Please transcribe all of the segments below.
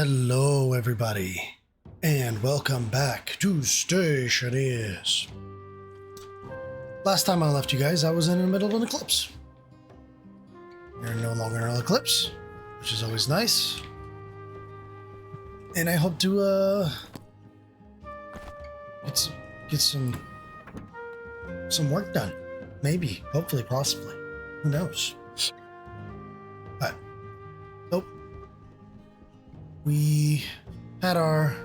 Hello, everybody, and welcome back to Stationeers. Last time I left you guys, I was in the middle of an eclipse. We're no longer in an eclipse, which is always nice. And I hope to get some work done. Maybe, hopefully, possibly. Who knows? But nope. We had our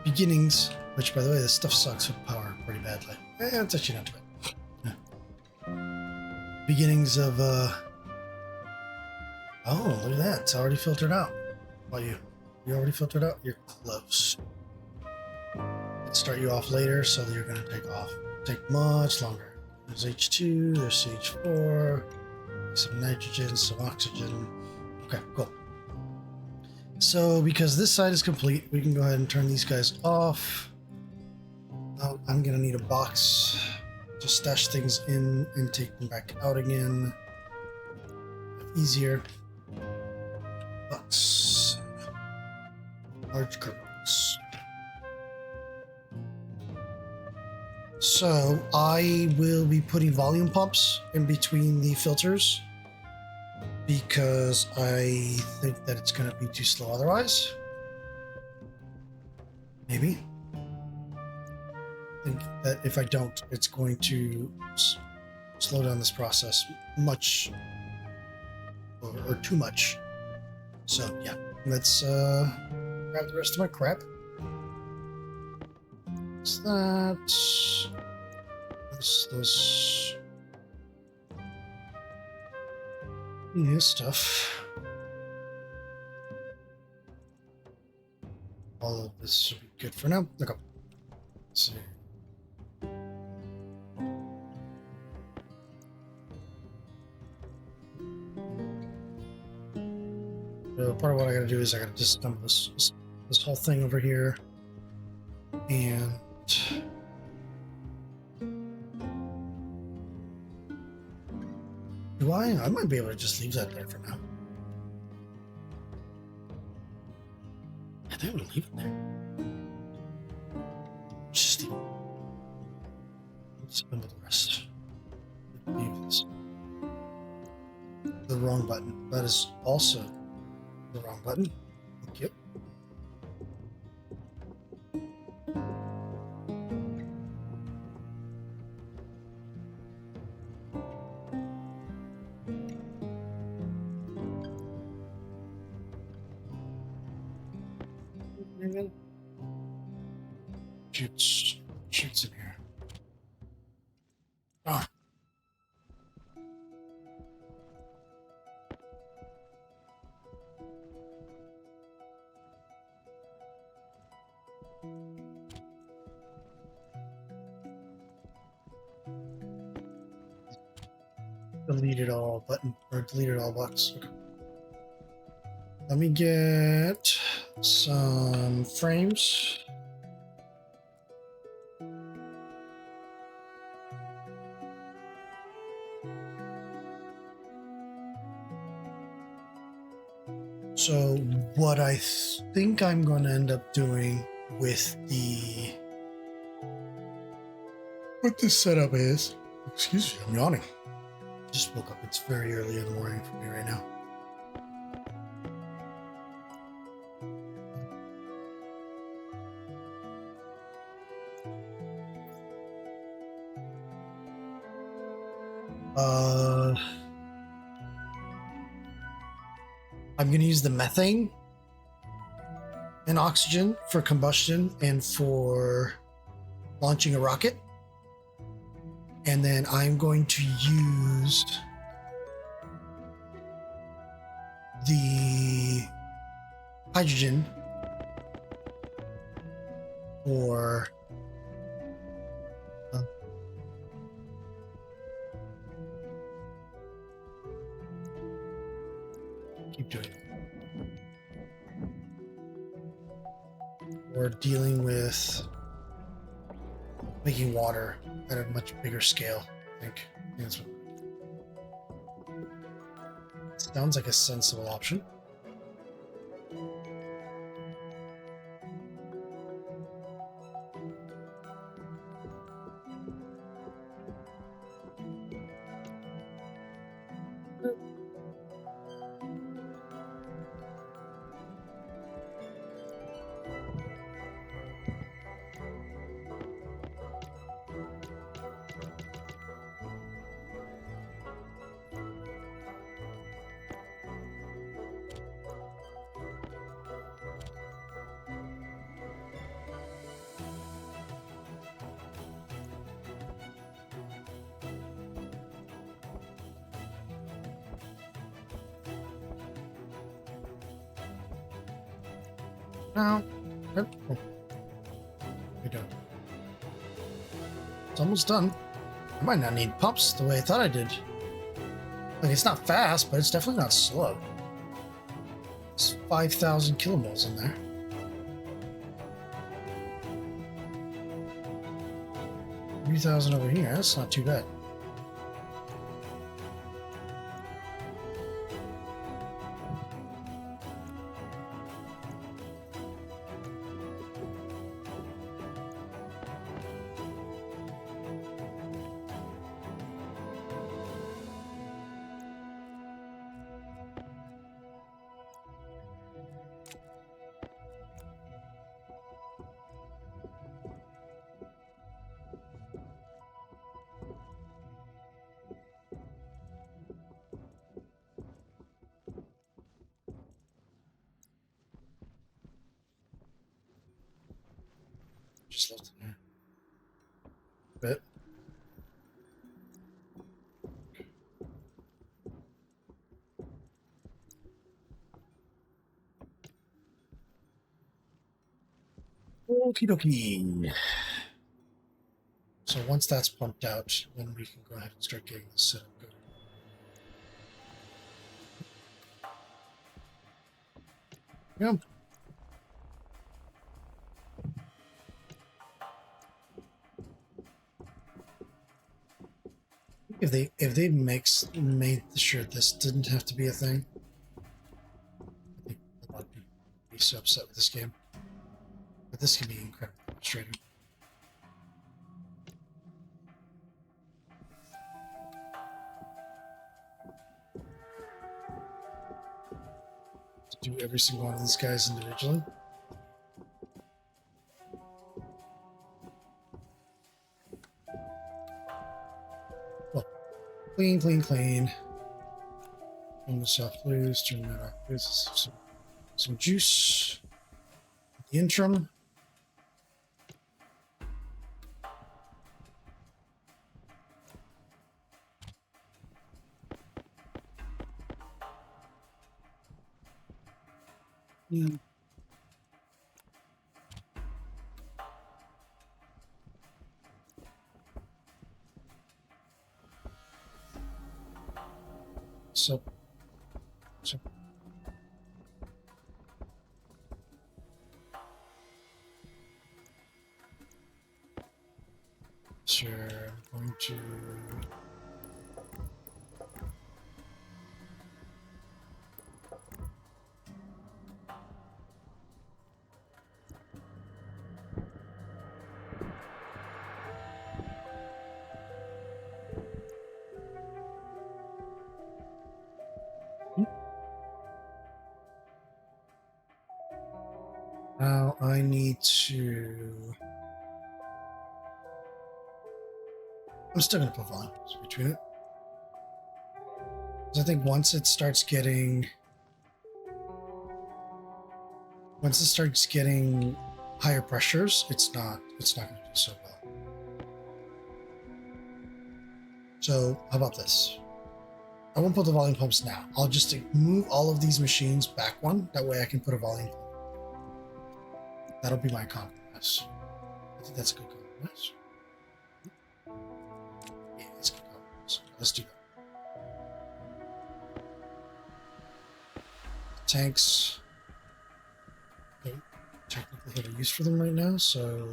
beginnings, which, by the way, this stuff sucks with power pretty badly. It's actually not too bad. Yeah. Beginnings of, oh, look at that. It's already filtered out. Well, you already filtered out? You're close. Let's start you off later so that you're going to take off. Take much longer. There's H2, there's CH4, some nitrogen, some oxygen. Okay, cool. So, because this side is complete, we can go ahead and turn these guys off. I'm going to need a box to stash things in and take them back out again. Easier. Box. Large curtains. So, I will be putting volume pumps in between the filters, because I think that it's going to be too slow otherwise. Maybe. I think that if I don't, it's going to slow down this process much, or too much. So yeah, let's grab the rest of my crap. What's that? This. New stuff. All of this should be good for now. Okay. Let's see. So part of what I gotta do is I gotta just dump this whole thing over here. And do I might be able to just leave that there for now. I think I'm gonna leave it there. Just let's assemble the rest. Leave this. The wrong button. That is also the wrong button. Thank you. Shoots in here. Ah. Deleted all button, or deleted all box. Okay. Let me get some frames. So what I think I'm going to end up doing with what this setup is, excuse me, I'm yawning. Just woke up. It's very early in the morning for me right now. I'm going to use the methane and oxygen for combustion and for launching a rocket. And then I'm going to use the hydrogen for keep doing it. We're dealing with making water at a much bigger scale, I think. That's what sounds like a sensible option. No. Yep. Oh, we don't. It's almost done. I might not need pumps the way I thought I did. Like, it's not fast, but it's definitely not slow. It's 5,000 kilomoles in there. 3,000 over here. That's not too bad. Just left in there. Bit. Okie dokie. So once that's pumped out, then we can go ahead and start getting this set up good. Yeah. If they made sure this didn't have to be a thing, I think a lot of people would be so upset with this game. But this can be incredibly frustrating. To do every single one of these guys individually. Well, clean, clean, clean. Turn this off loose, turn that off loose. Some juice. The interim. Yeah. So sure, I'm going to now I need to. I'm still going to put volumes between it. I think once it starts getting higher pressures, it's not going to do so well. So how about this? I won't put the volume pumps now. I'll just move all of these machines back one. That way I can put a volume pump. That'll be my compromise. I think that's a good compromise. Yeah, that's a good compromise. Let's do that. Tanks don't technically have a use for them right now, so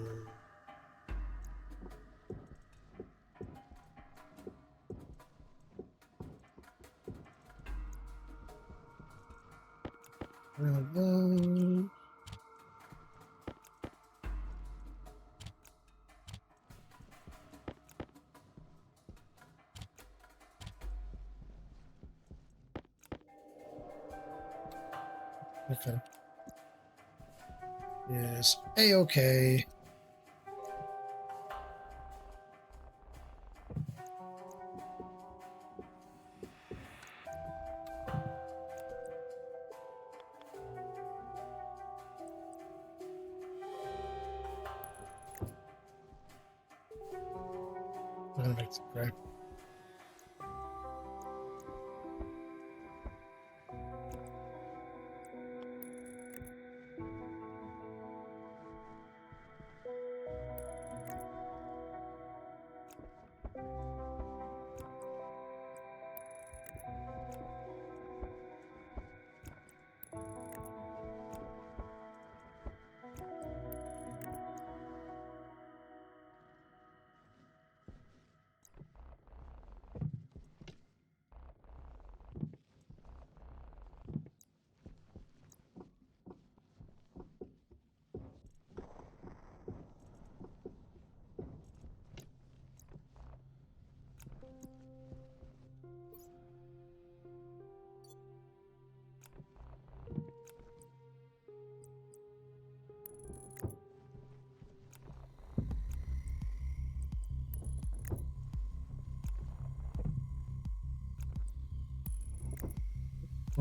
okay. Is A-okay. I'm gonna make the gray.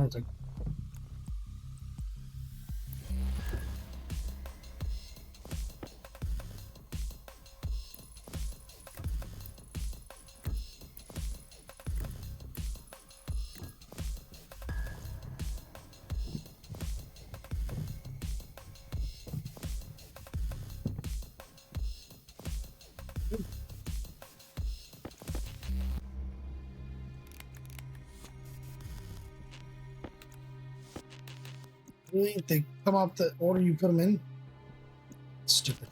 don't think. Really? They come out the order you put them in? Stupid.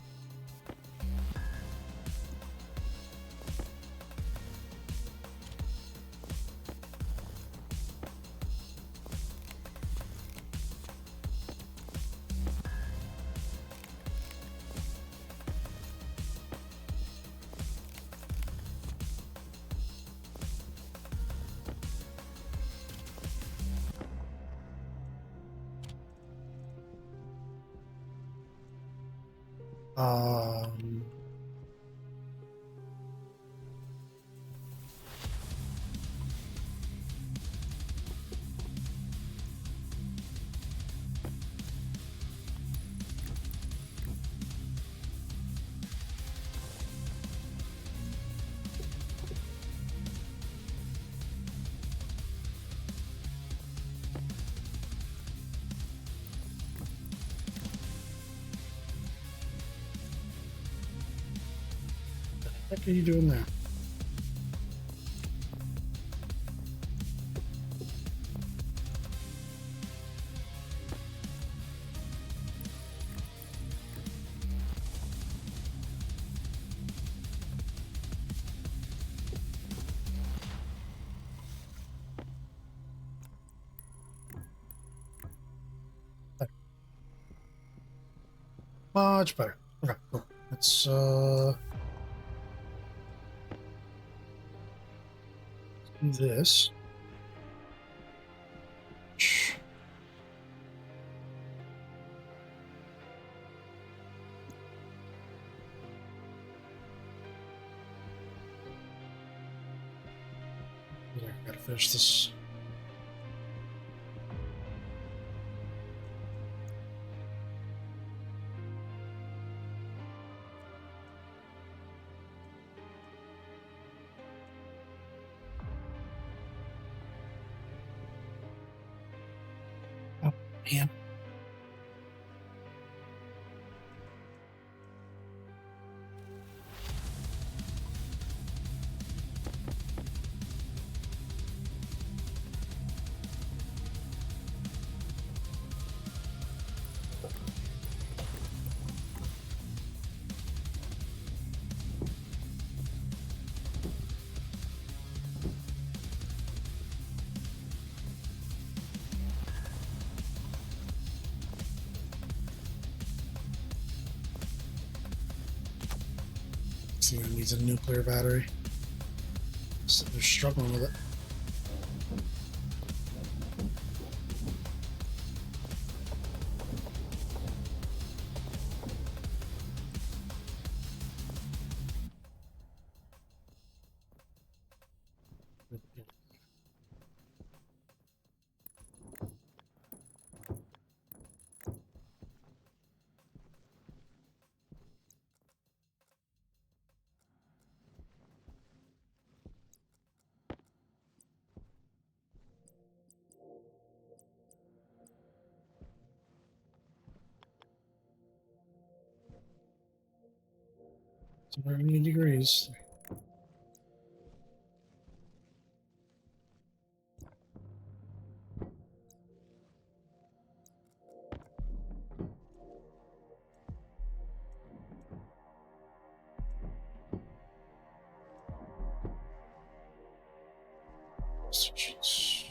Um, what are you doing there? Much better. Okay, cool. Let's do this. Yeah, gotta finish this. Oh, man. See, it needs a nuclear battery. So they're struggling with it. It's 180 degrees. Jeez.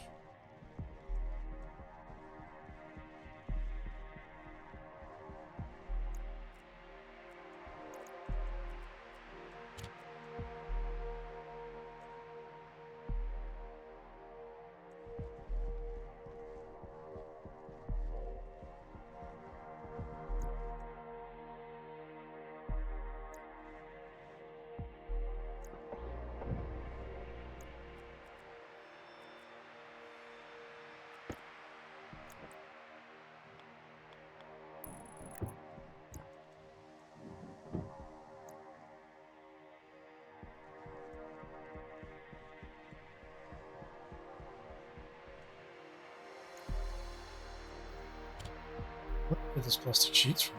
Where did I get those plastic sheets from?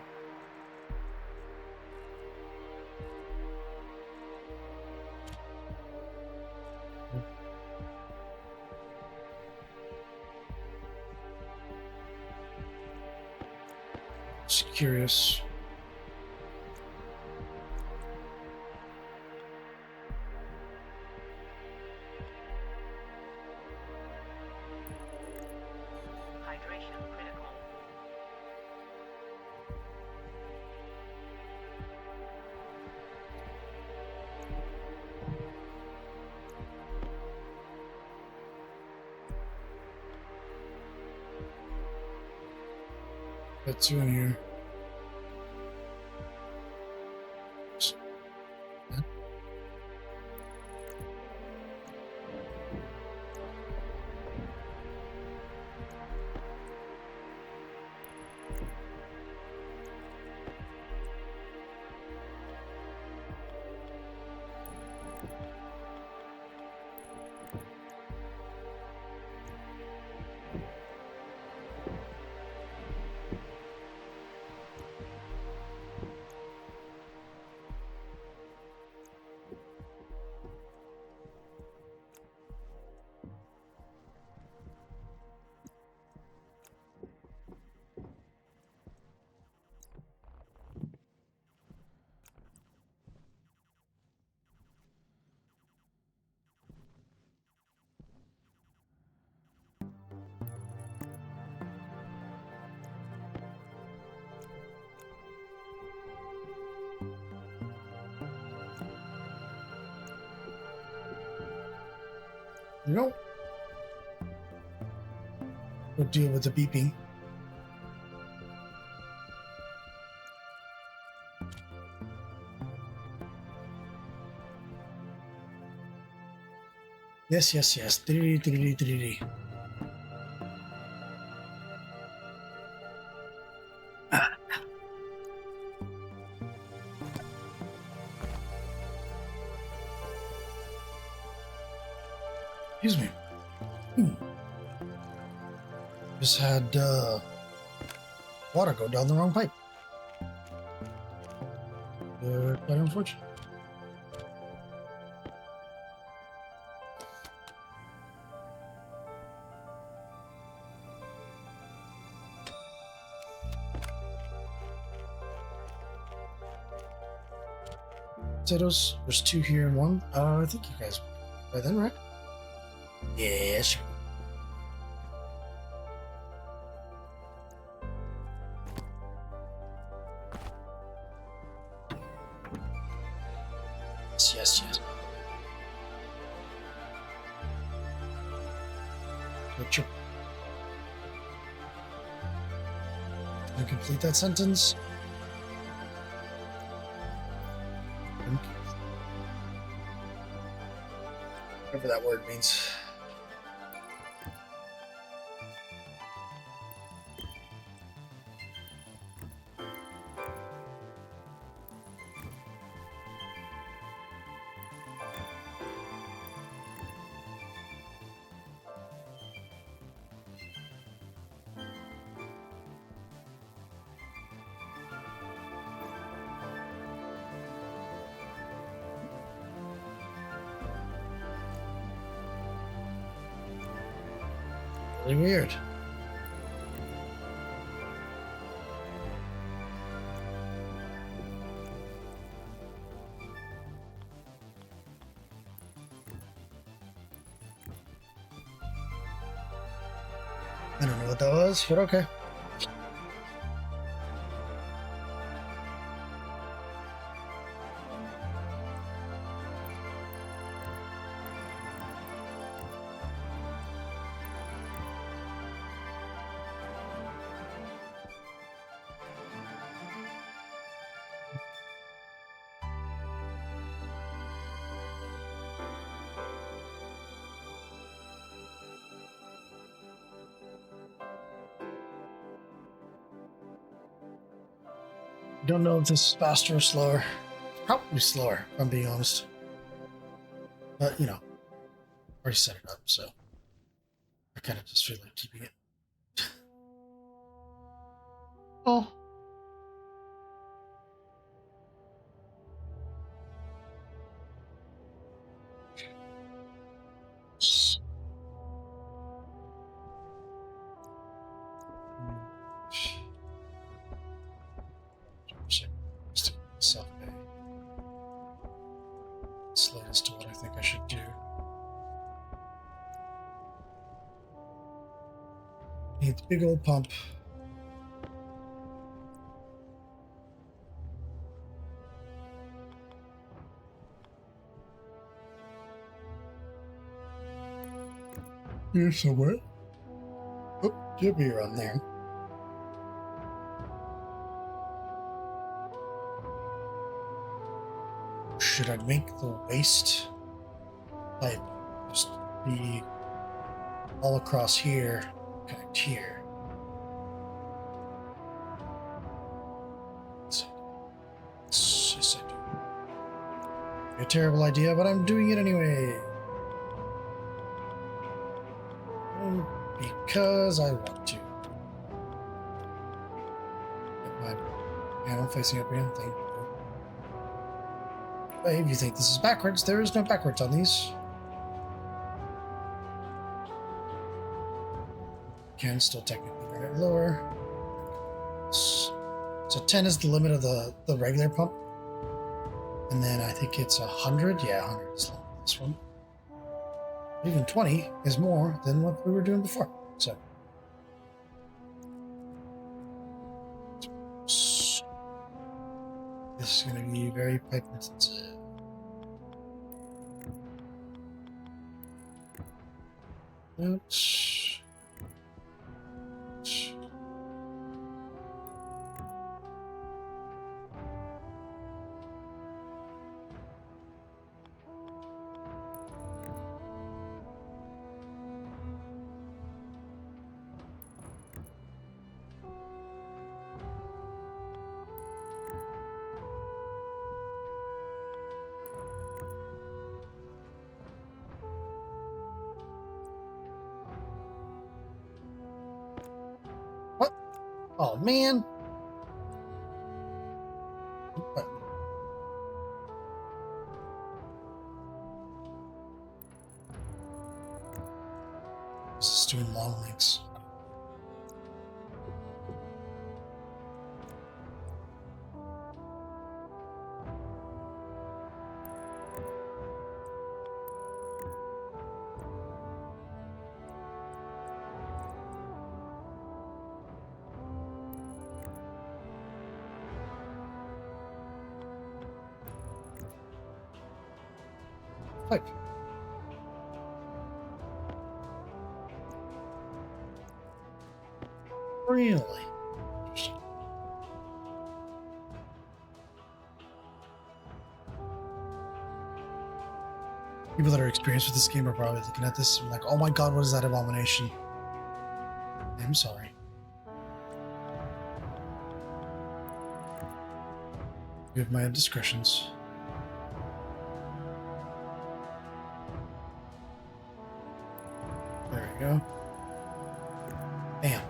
Just curious. Hydration critical. Got two in here. You know, we'll deal with the beeping. Yes, yes, yes. Dee-dee-dee-dee-dee-dee. Ah. Excuse me. Just had water go down the wrong pipe. Quite unfortunate. Potatoes. There's two here and one. I think you guys by then, right? Yeah, sure. Yes, yes, yes. Sure. Can I complete that sentence? Whatever that word means. Really weird. I don't know what that was, but okay. Don't know if this is faster or slower. Probably slower, if I'm being honest. But, you know, already set it up, so I kind of just feel like keeping it. Oh. Self-pay. Slate as to what I think I should do. Need the big old pump. Here somewhere. Oh, should be around there. Should I make the waste pipe just be all across here, connect here? Yes, I do. A terrible idea, but I'm doing it anyway. Because I want to. Get my panel facing up again. Thank you. But if you think this is backwards, there is no backwards on these. Can still technically run it lower. So 10 is the limit of the regular pump. And then I think it's 100. Yeah, 100 is the limit of this one. Even 20 is more than what we were doing before. So this is going to be very pipe intensive. Oops. What? Oh, man. What? This is doing long links. Pipe. Really? Interesting. People that are experienced with this game are probably looking at this and like, oh my god, what is that abomination? I'm sorry. You have my indiscretions. There we go. Bam.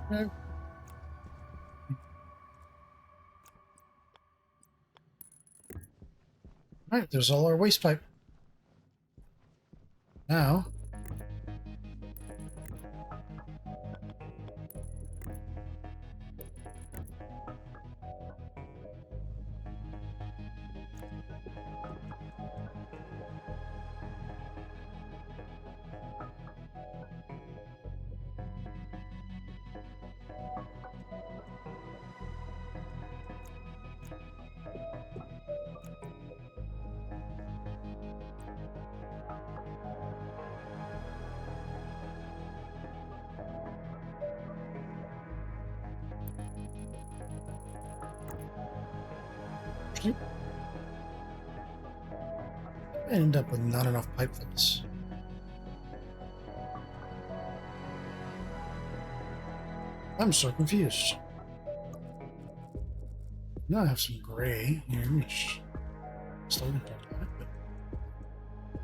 Okay. Alright, there's all our waste pipe. Now, I end up with not enough pipe for this. I'm so confused. Now I have some gray here, which slowly talk about it, but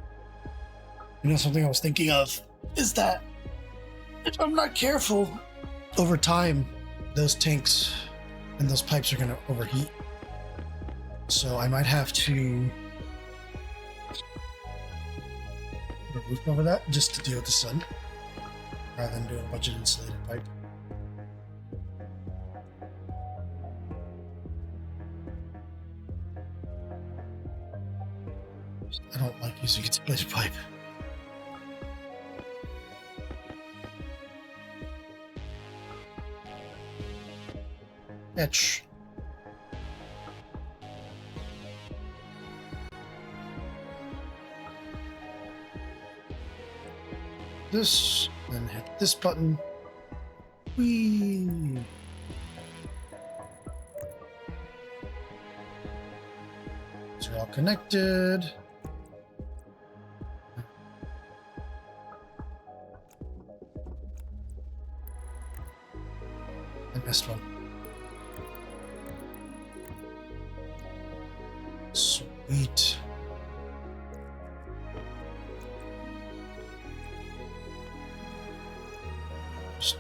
you know something I was thinking of is that if I'm not careful, over time, those tanks and those pipes are going to overheat. So I might have to put a roof over that just to deal with the sun, rather than doing a bunch of insulated pipe. I don't like using insulated pipe. Etch. This, then hit this button. Whee! These are all connected. I missed one. Sweet. Just,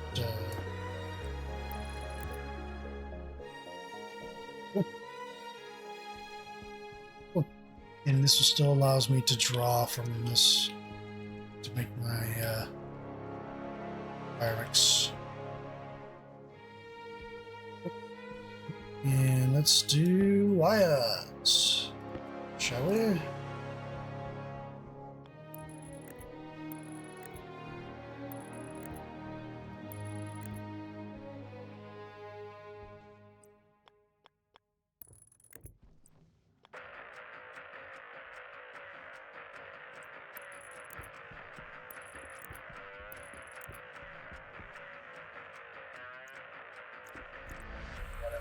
and this still allows me to draw from this to make my fire mix. And let's do wires, shall we?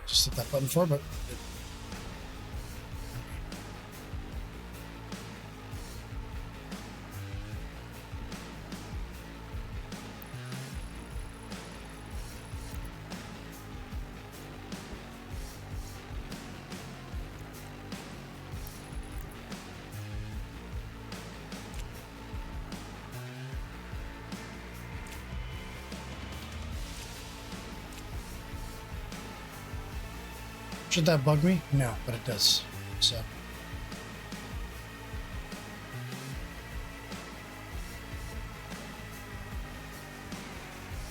Just hit that button for, but should that bug me? No, but it does. So.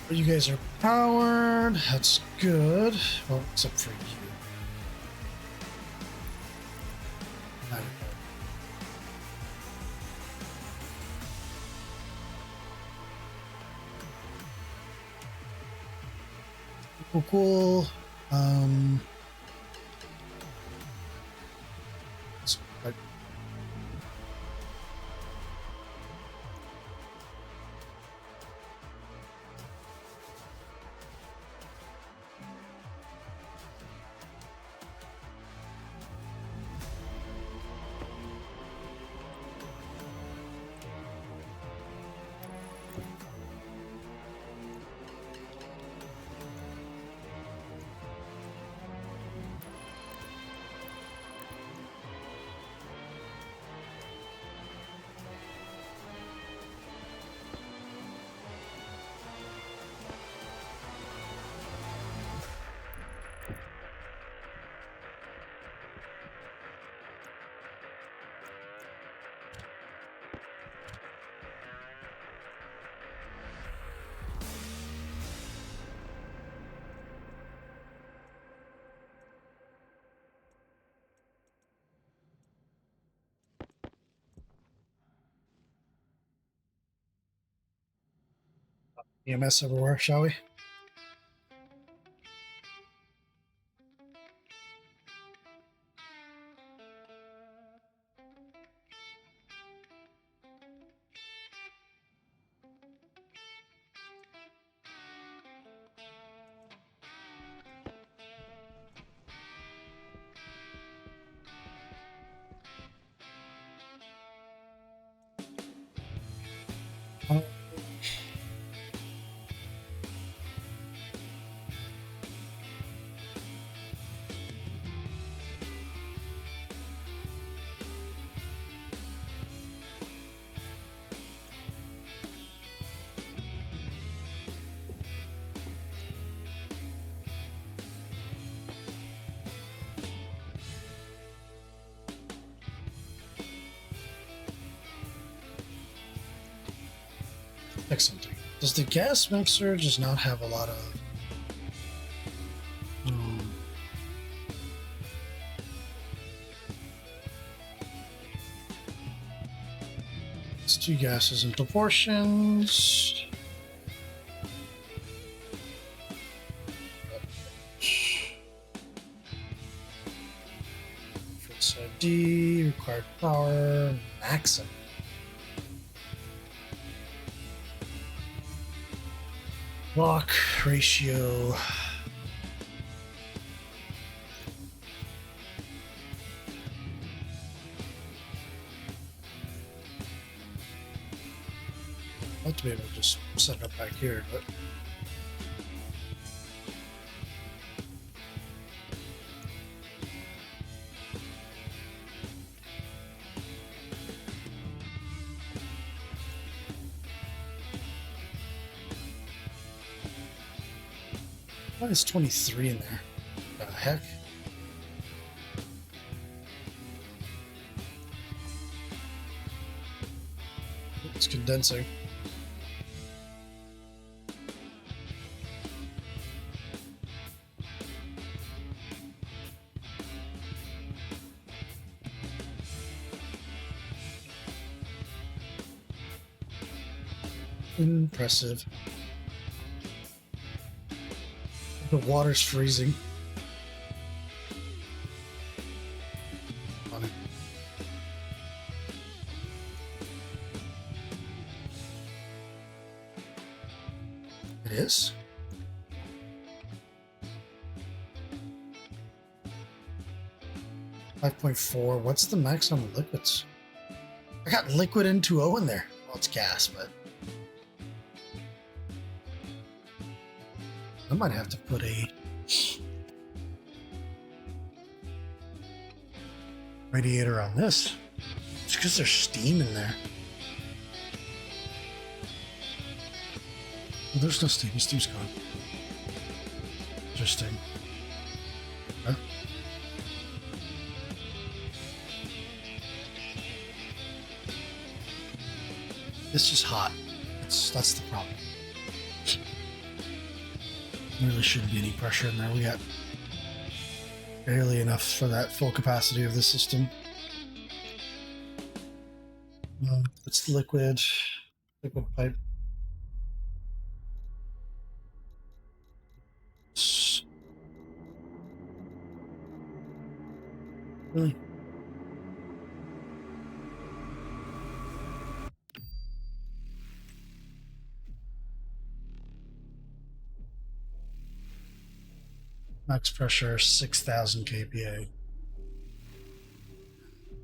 But you guys are powered. That's good. Well, except for you. Now you're powered. Cool, cool. EMS everywhere, shall we? Check something. Does the gas mixer just not have a lot of... It's 2 gases in proportions. First ID, required power, maximum. Lock ratio. I'd like to be able to just set it up back here, but why is 23 in there? What the heck? It's condensing. Impressive. The water's freezing. Funny. It is? .4. What's the maximum liquids? I got liquid N2O in there. Well, it's gas, but I might have to put a radiator on this. It's because there's steam in there. Well, there's no steam. The steam's gone. Interesting. Huh? It's just hot. That's the problem. There really shouldn't be any pressure in there. We got barely enough for that full capacity of the system. It's liquid pipe. Really? Max pressure 6,000 kPa.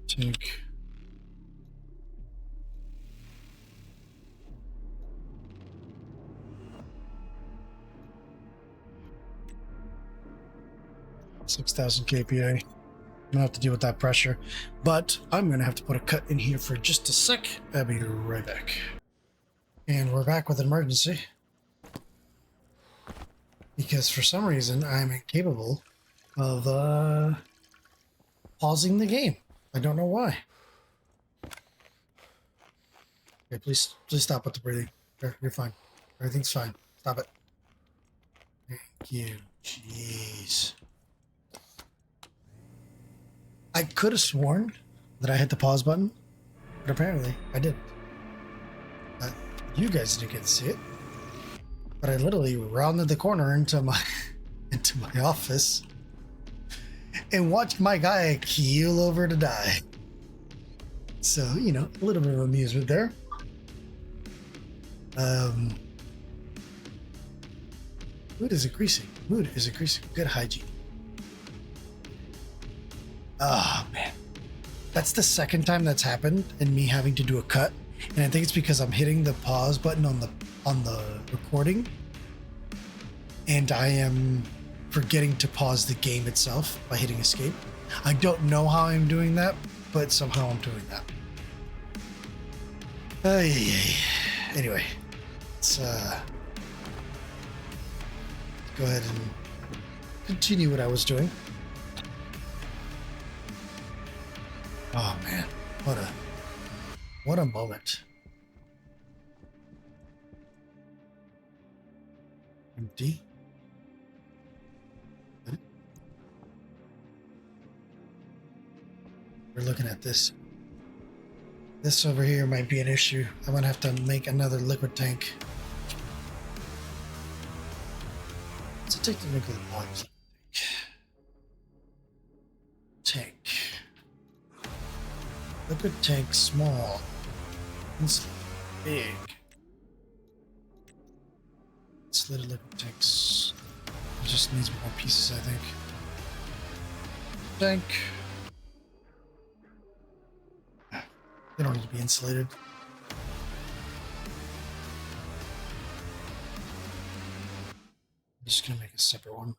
Tank. $6,000 kPa. I'm gonna have to deal with that pressure, but I'm gonna have to put a cut in here for just a sec. I'll be right back. And we're back with an emergency. Because for some reason I'm incapable of pausing the game. I don't know why. Okay, please stop with the breathing. You're fine. Everything's fine. Stop it. Thank you. Jeez. I could have sworn that I hit the pause button, but apparently I didn't. You guys didn't get to see it. But I literally rounded the corner into my office and watched my guy keel over to die. So, you know, a little bit of amusement there. Mood is increasing. Good hygiene. Oh, man. That's the second time that's happened and me having to do a cut. And I think it's because I'm hitting the pause button on the recording, and I am forgetting to pause the game itself by hitting escape. I don't know how I'm doing that, but somehow I'm doing that. Anyway, let's go ahead and continue what I was doing. Oh man, what a moment. empty. We're looking at this. This over here might be an issue. I'm gonna have to make another liquid tank. Let's take the nuclear bombs. Tank. Liquid tank small. It's big. Slitted liquid tanks. It just needs more pieces, I think. Tank. They don't need to be insulated. I'm just gonna make a separate one.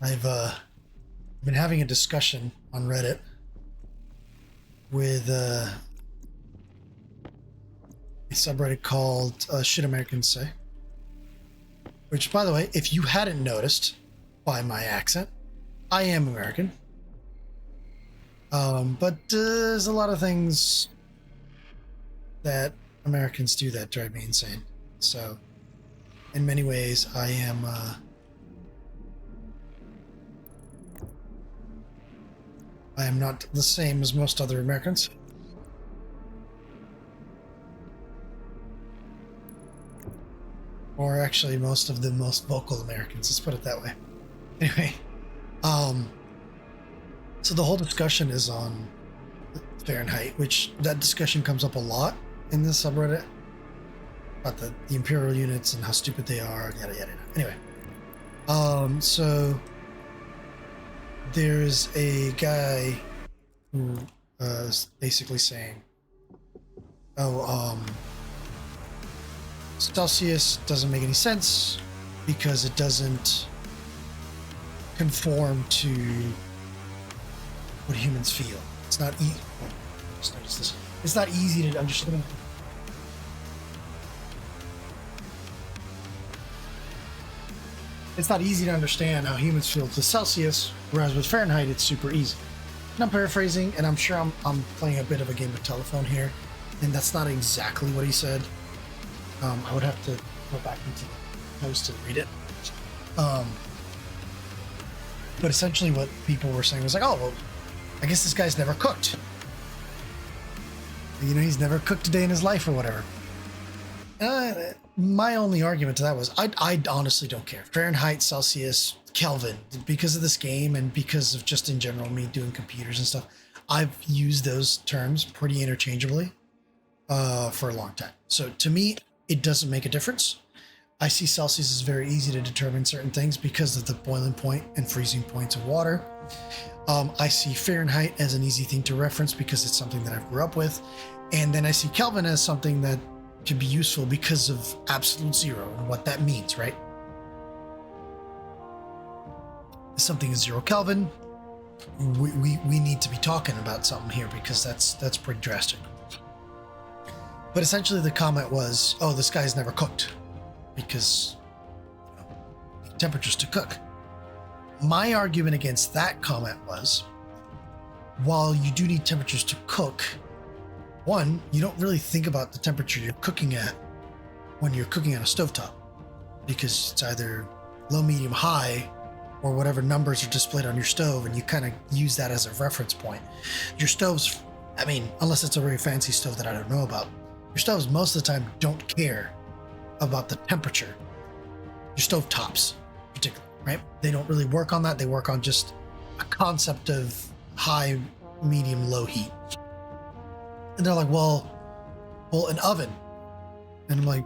I've been having a discussion on Reddit with a subreddit called Shit Americans Say. Which, by the way, if you hadn't noticed by my accent, I am American. But there's a lot of things that Americans do that drive me insane. So, in many ways, I am... I am not the same as most other Americans. Or actually most of the most vocal Americans, let's put it that way. Anyway, so the whole discussion is on Fahrenheit, which that discussion comes up a lot in this subreddit about the imperial units and how stupid they are, yada yada yada. Anyway, so there's a guy who is basically saying, Celsius doesn't make any sense because it doesn't conform to what humans feel. It's not just notice this. It's not easy to understand. It's not easy to understand how humans feel to Celsius, whereas with Fahrenheit, it's super easy. And I'm paraphrasing, and I'm sure I'm playing a bit of a game of telephone here, and that's not exactly what he said. I would have to go back into the post and read it. But essentially what people were saying was like, oh, well, I guess this guy's never cooked. You know, he's never cooked a day in his life or whatever. My only argument to that was, I honestly don't care. Fahrenheit, Celsius, Kelvin, because of this game and because of just in general me doing computers and stuff, I've used those terms pretty interchangeably for a long time. So to me, it doesn't make a difference. I see Celsius as very easy to determine certain things because of the boiling point and freezing points of water. I see Fahrenheit as an easy thing to reference because it's something that I grew up with. And then I see Kelvin as something that can be useful because of absolute zero and what that means, right? If something is 0 Kelvin, we need to be talking about something here because that's pretty drastic. But essentially the comment was, oh, this guy's never cooked because temperatures to cook. My argument against that comment was, while you do need temperatures to cook, one, you don't really think about the temperature you're cooking at when you're cooking on a stovetop because it's either low, medium, high, or whatever numbers are displayed on your stove, and you kind of use that as a reference point. Your stoves, I mean, unless it's a very fancy stove that I don't know about, your stoves most of the time don't care about the temperature. Your stove tops, particularly, right? They don't really work on that. They work on just a concept of high, medium, low heat. And they're like, well, an oven. And I'm like,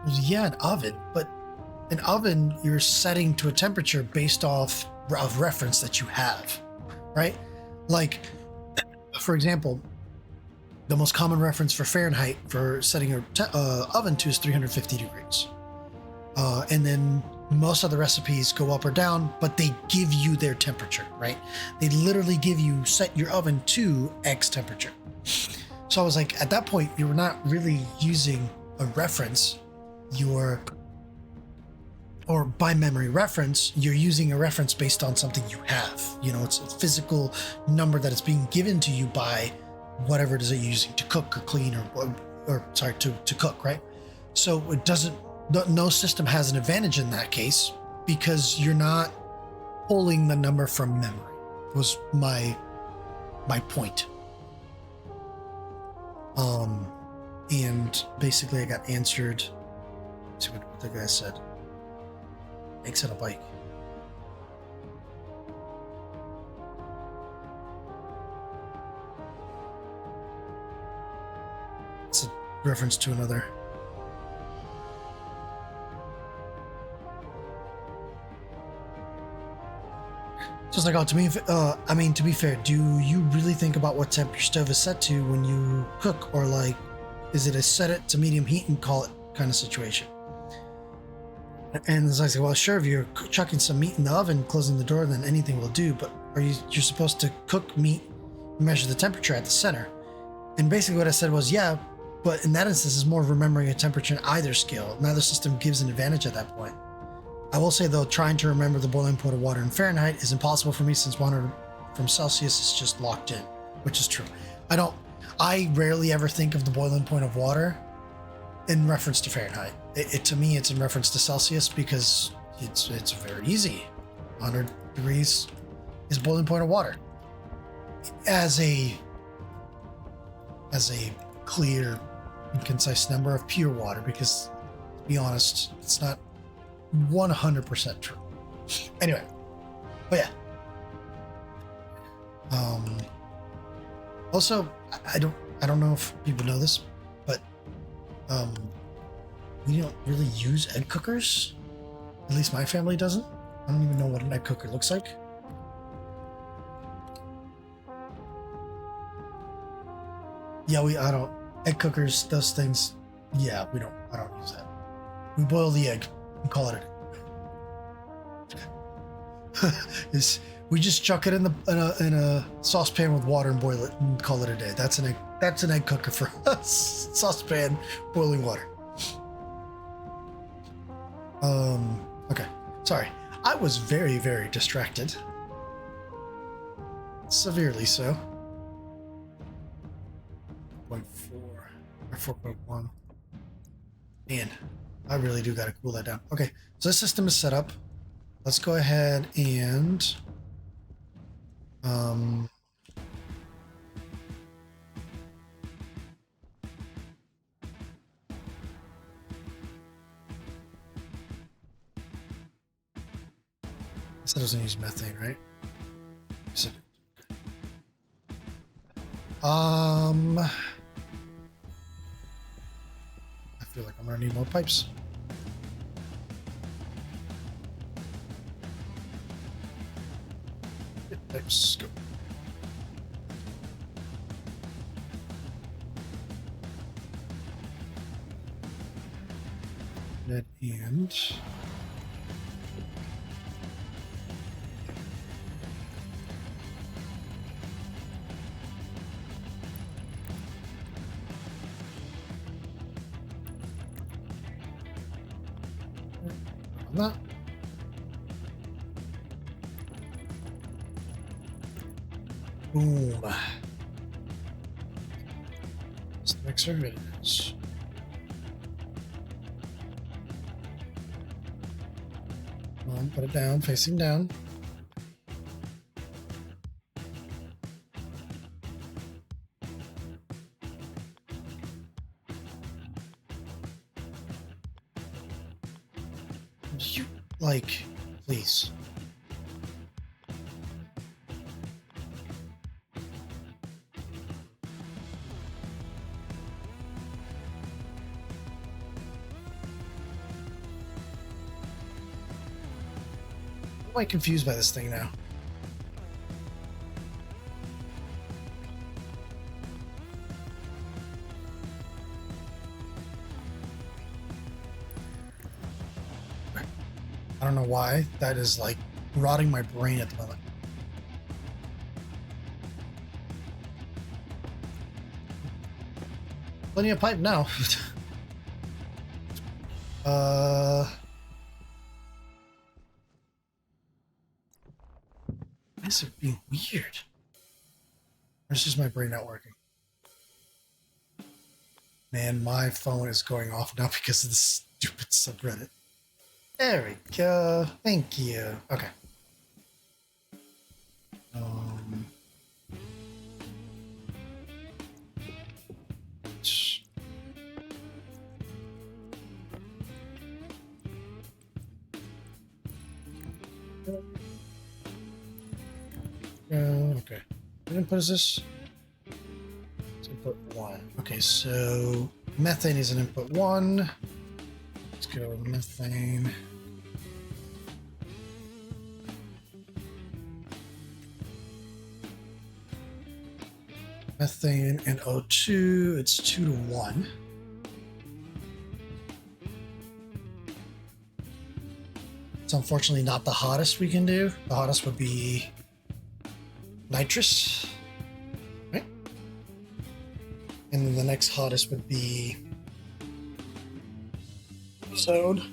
well, yeah, an oven, but an oven, you're setting to a temperature based off of reference that you have, right? Like, for example, the most common reference for Fahrenheit for setting an oven to is 350 degrees. And then most other recipes go up or down, but they give you their temperature, right? They literally give you, set your oven to X temperature. So I was like, at that point, you're not really using a reference. You're or by memory reference, you're using a reference based on something you have. You know, it's a physical number that is being given to you by whatever it is that you're using to cook or clean or sorry, to cook, right? So it doesn't, no system has an advantage in that case because you're not pulling the number from memory, was my point. And basically I got answered. Let's see what the guy said. Makes it a bike. It's a reference to another. So it's like, oh, to me, I mean, to be fair, do you really think about what temp your stove is set to when you cook? Or like, is it a set it to medium heat and call it kind of situation? And as I say, well, sure, if you're chucking some meat in the oven, closing the door, then anything will do. But you're supposed to cook meat, measure the temperature at the center. And basically what I said was, yeah, but in that instance, it's more of remembering a temperature in either scale. Neither system gives an advantage at that point. I will say, though, trying to remember the boiling point of water in Fahrenheit is impossible for me since water from Celsius is just locked in, which is true. I rarely ever think of the boiling point of water in reference to Fahrenheit. To me, it's in reference to Celsius because it's very easy. 100 degrees is boiling point of water. As a clear and concise number of pure water, because to be honest, it's not 100% true. Anyway, but yeah. Also, I don't know if people know this, but we don't really use egg cookers. At least my family doesn't. I don't even know what an egg cooker looks like. Yeah, I don't. Egg cookers, those things. Yeah, I don't use that. We boil the egg and call it we just chuck it in a saucepan with water and boil it and call it a day. That's an egg cooker for us. Saucepan, boiling water. Okay. Sorry. I was very, very distracted. Severely so. 0.4 or 4.1. Man, I really do gotta cool that down. Okay, so this system is set up. Let's go ahead and this doesn't use methane, right? So, I feel like I'm gonna need more pipes. Pipes, go. And that. Boom. It's the mixer. It is. Come on, put it down, facing down. You, like, please. I'm quite confused by this thing now. I don't know why. That is like rotting my brain at the moment. Plenty of pipe now. is it being weird? Or is just my brain not working? Man, my phone is going off now because of this stupid subreddit. There we go. Thank you. Okay. Okay. What input is this? It's input 1. Okay, so methane is an input 1. Let's go with methane. Methane and O2, it's 2 to 1. It's unfortunately not the hottest we can do. The hottest would be nitrous, right? And then the next hottest would be ozone.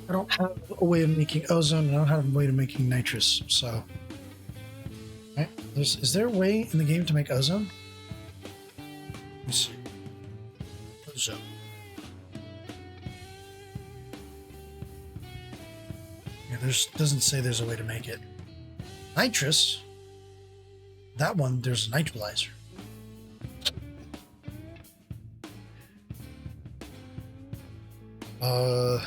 I don't have a way of making ozone. I don't have a way of making nitrous. So, right? Is there a way in the game to make ozone? Let me see. Ozone. Yeah, doesn't say there's a way to make it. Nitrous. That one, there's a neutralizer. Oh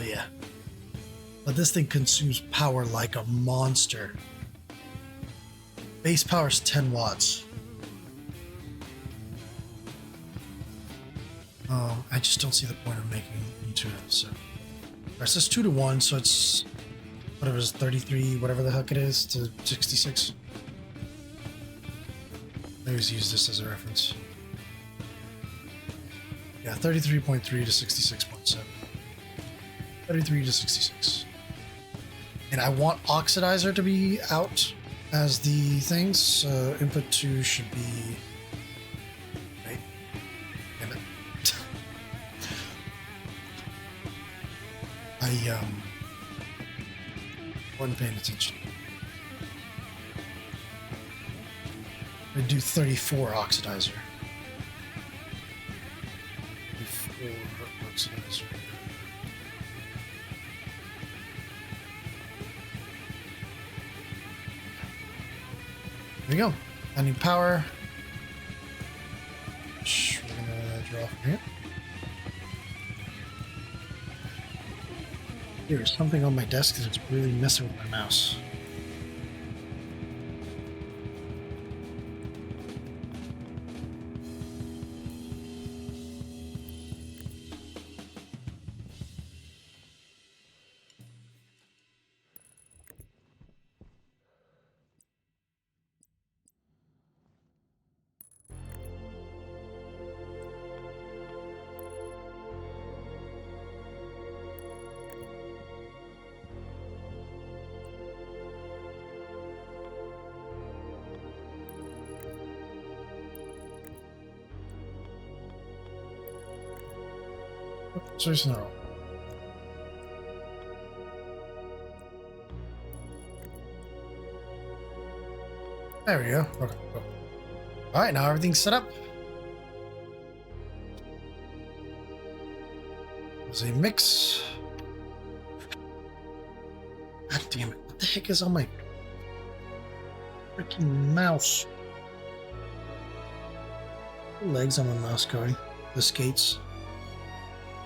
yeah. But this thing consumes power like a monster. Base power is 10 watts. I just don't see the point of making into it. So, rest is 2 to 1, so it's whatever it is, 33, whatever the heck it is, to 66. I always use this as a reference. Yeah, 33.3 to 66.7. 33 to 66. And I want oxidizer to be out as the things, so input 2 should be... Right? Damn it. I wasn't paying attention. I do 34 oxidizer. 34 oxidizer. There we go. I need power. We're gonna draw from here. There's something on my desk that's really messing with my mouse. Seriously, no. There we go. Okay, cool. All right, now everything's set up. There's a mix. God damn it! What the heck is on my freaking mouse? The legs on my mouse going. The skates.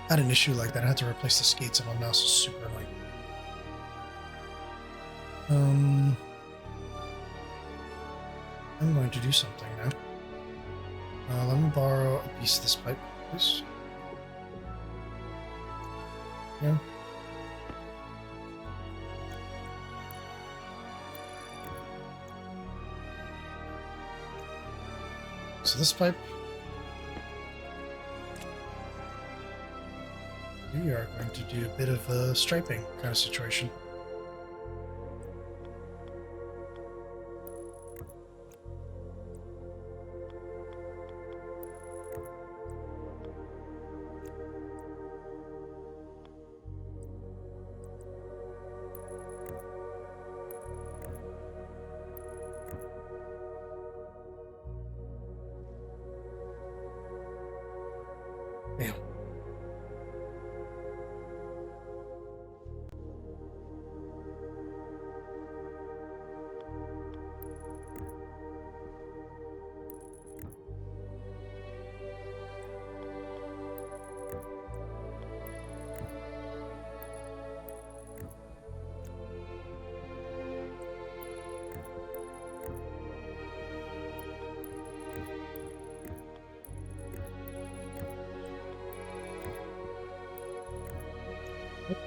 I had an issue like that. I had to replace the skates on my mouse. It's super annoying. I'm going to do something now. Let me borrow a piece of this pipe, please. Yeah. So this pipe. We are going to do a bit of a striping kind of situation. Bam.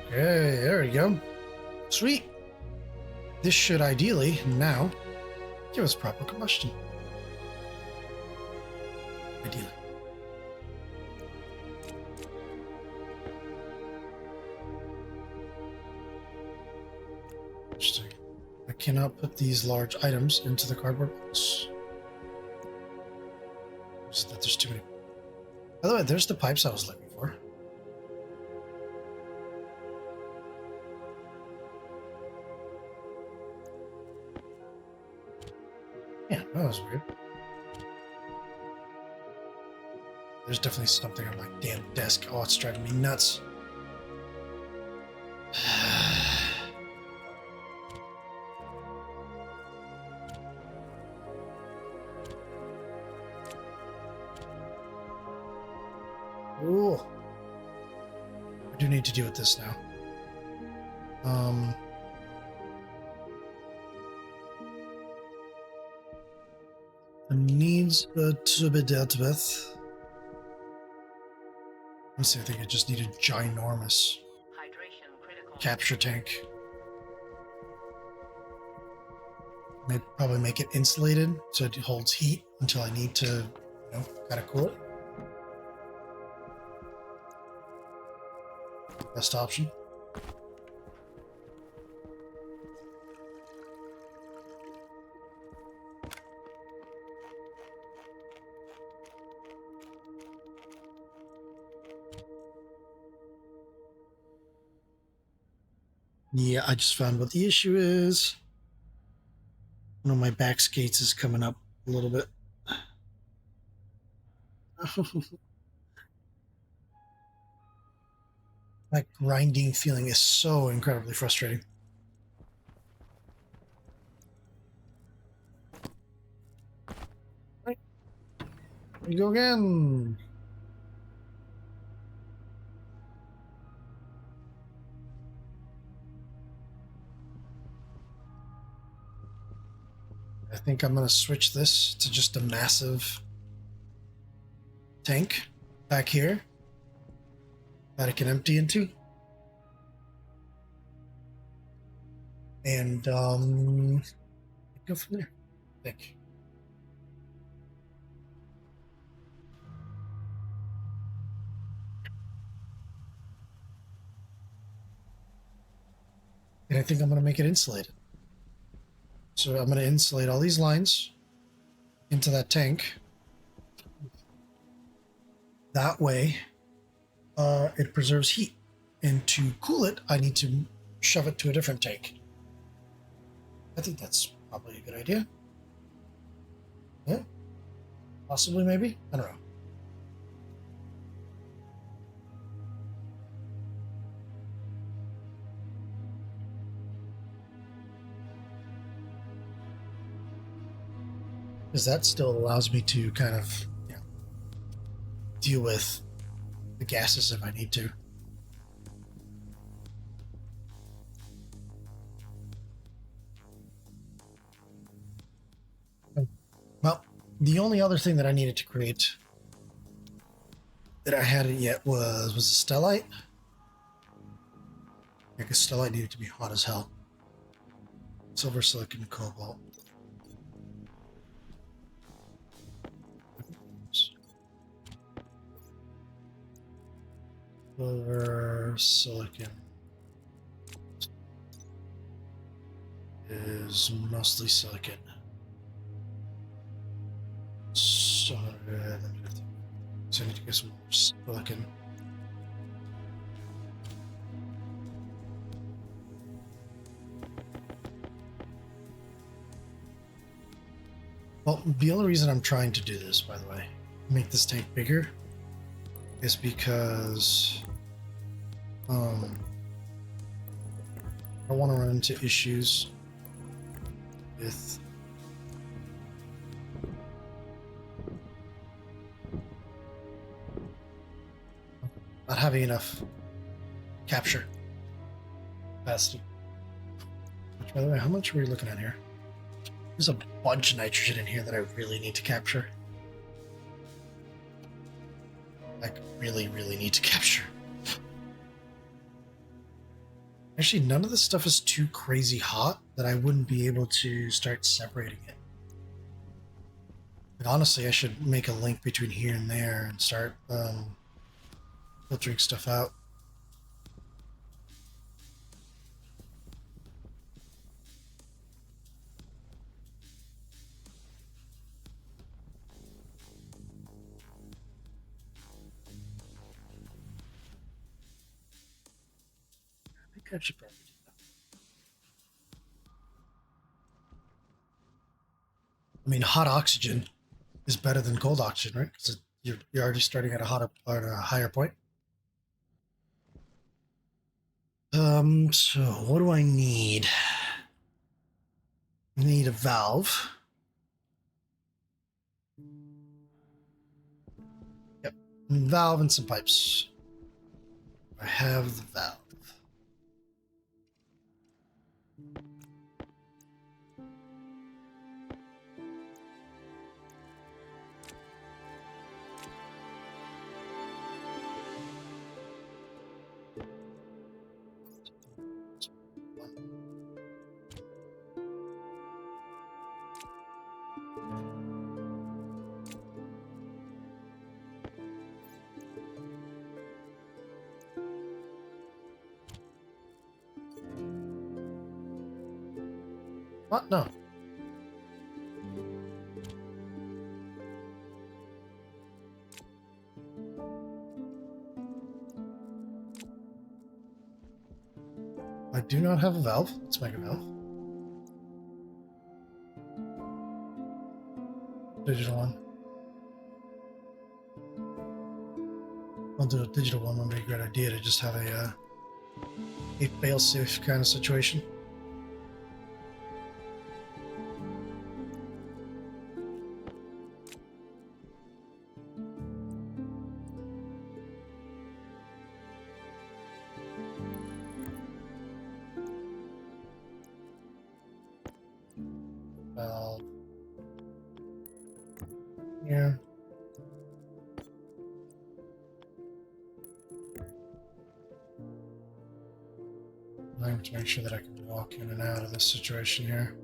Okay, there we go. Sweet. This should ideally now give us proper combustion. Ideally. Interesting. I cannot put these large items into the cardboard box. Just that there's too many. By the way, there's the pipes I was looking for. Yeah, that was weird. There's definitely something on my damn desk. Oh, it's driving me nuts. Ooh. I do need to deal with this now. It needs to be dealt with. Let's see, I think I just need a ginormous Hydration critical. capture tank. Maybe probably make it insulated so it holds heat until I need to, kind of cool it. Best option. Yeah, I just found what the issue is. One of my back skates is coming up a little bit. That grinding feeling is so incredibly frustrating. Right. Here we go again. I think I'm going to switch this to just a massive tank back here that I can empty into. And go from there, I think. And I think I'm going to make it insulated. So I'm going to insulate all these lines into that tank. That way, it preserves heat. And to cool it, I need to shove it to a different tank. I think that's probably a good idea. Yeah? Possibly, maybe? I don't know. Because that still allows me to kind of, deal with the gases if I need to. Well, the only other thing that I needed to create that I hadn't yet was a stellite. Because stellite needed to be hot as hell. Silver, silicon, cobalt. Silver, silicon is mostly silicon. So, so I need to get some more silicon. Well, the only reason I'm trying to do this, by the way, make this tank bigger, is because I don't want to run into issues with not having enough capture capacity. Which, by the way, how much are we looking at here? There's a bunch of nitrogen in here that I really need to capture. Like, really, really need to capture. Actually, none of this stuff is too crazy hot that I wouldn't be able to start separating it. Like, honestly, I should make a link between here and there and start filtering stuff out. I think I should probably do that. I mean, hot oxygen is better than cold oxygen, right? Because you're already starting at a higher point. So what do I need? I need a valve. Yep, valve and some pipes. I have the valve. What? No. I do not have a valve. Let's make a valve. Digital one. I'll do a digital one. Would be a great idea to just have a fail-safe kind of situation. Valve. Yeah. I have to make sure that I can walk in and out of this situation here.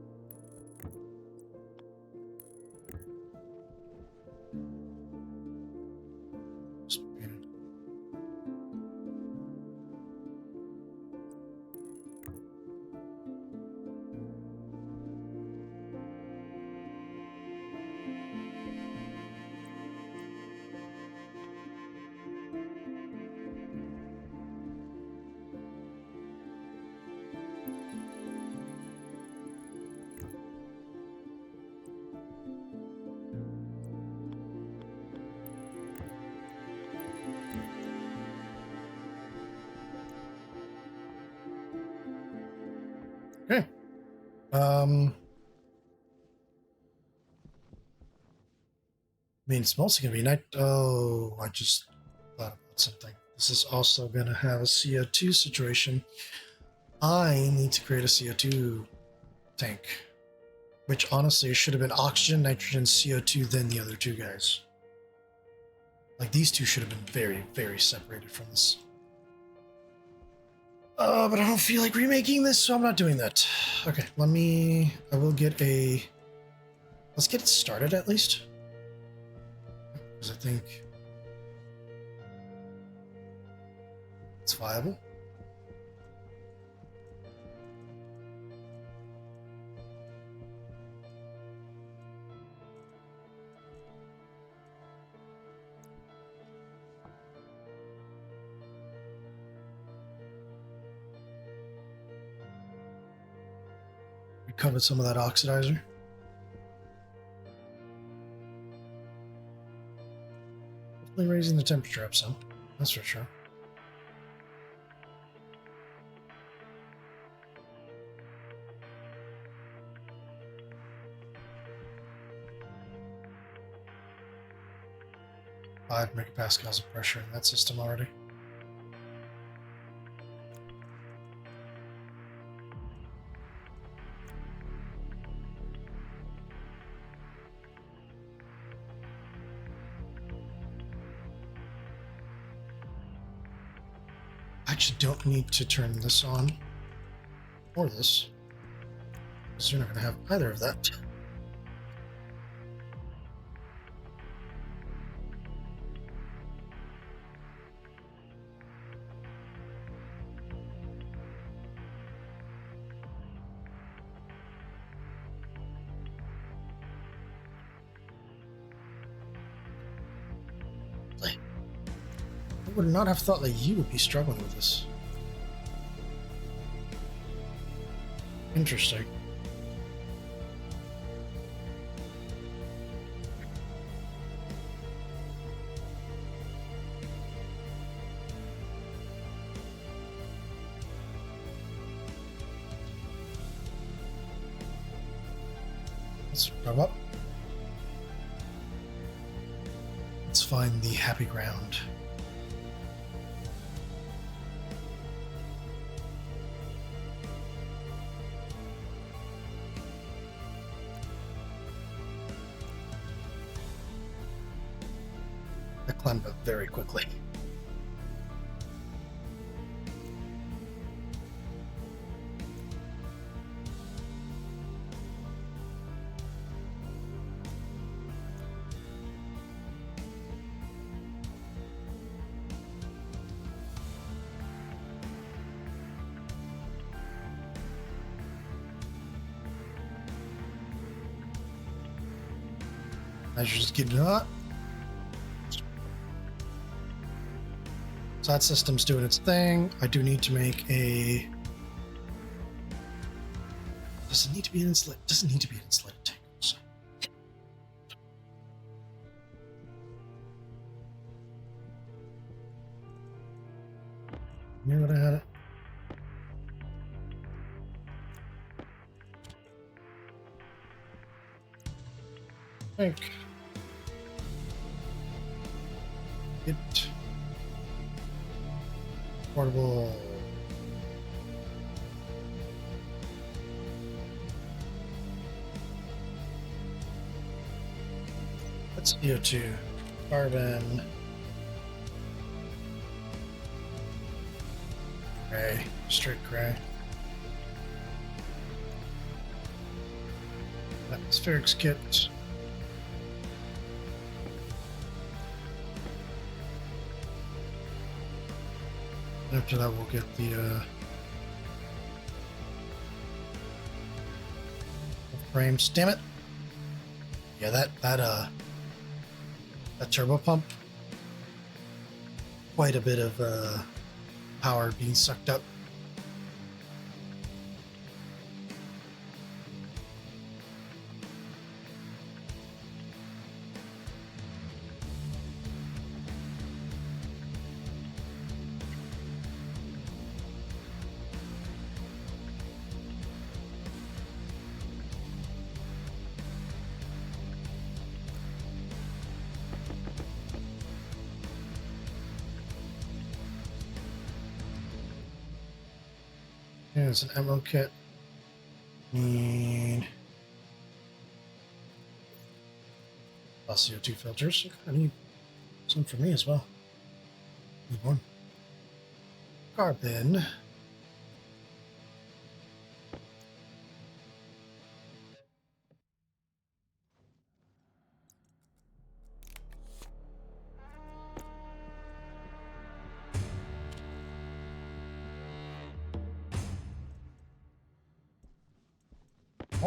Okay. I mean, it's mostly going to be night. Oh, I just thought about something. This is also going to have a CO2 situation. I need to create a CO2 tank, which honestly should have been oxygen, nitrogen, CO2, then the other two guys. Like, these two should have been very, very separated from this. But I don't feel like remaking this, so I'm not doing that. Okay, I will get let's get it started at least. Because I think It's viable. We covered some of that oxidizer. Definitely raising the temperature up some. That's for sure. Five megapascals of pressure in that system already. I actually don't need to turn this on or this, because you're not going to have either of that. I would not have thought that you would be struggling with this. Interesting. Let's rev up. Let's find the happy ground. I climbed up very quickly. As you're just getting hot. So that system's doing its thing. I do need to make a... Does it need to be an insulated? Doesn't need to be an insulated tank. So. You know what I had it? Tank. It. Portable. That's CO2. Carbon. Gray. Straight gray. Atmospherics kit. After that, we'll get the frames. Damn it! Yeah, that turbo pump. Quite a bit of power being sucked up. Yeah, it's an ammo kit. Need CO2 filters. I need some for me as well. Need one. Carbon.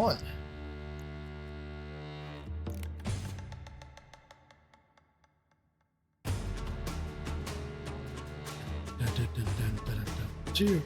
on. Two.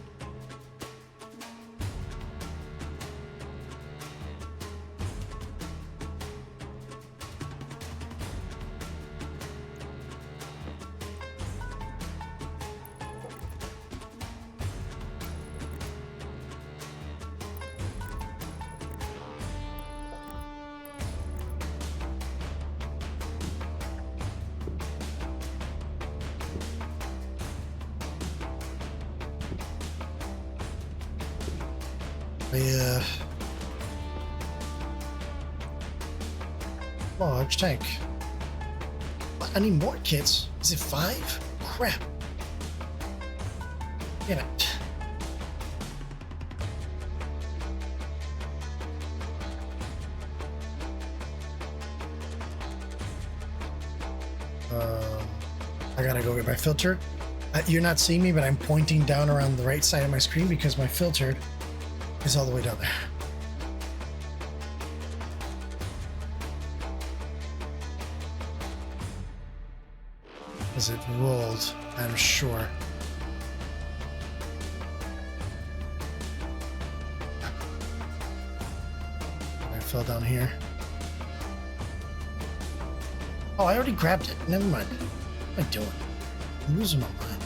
Large tank. What? I need more kits. Is it 5? Crap. Damn it. I gotta go get my filter. You're not seeing me, but I'm pointing down around the right side of my screen because my filter is all the way down there. As it rolled, I'm sure. I fell down here. Oh, I already grabbed it. Never mind. What am I doing? I'm losing my mind.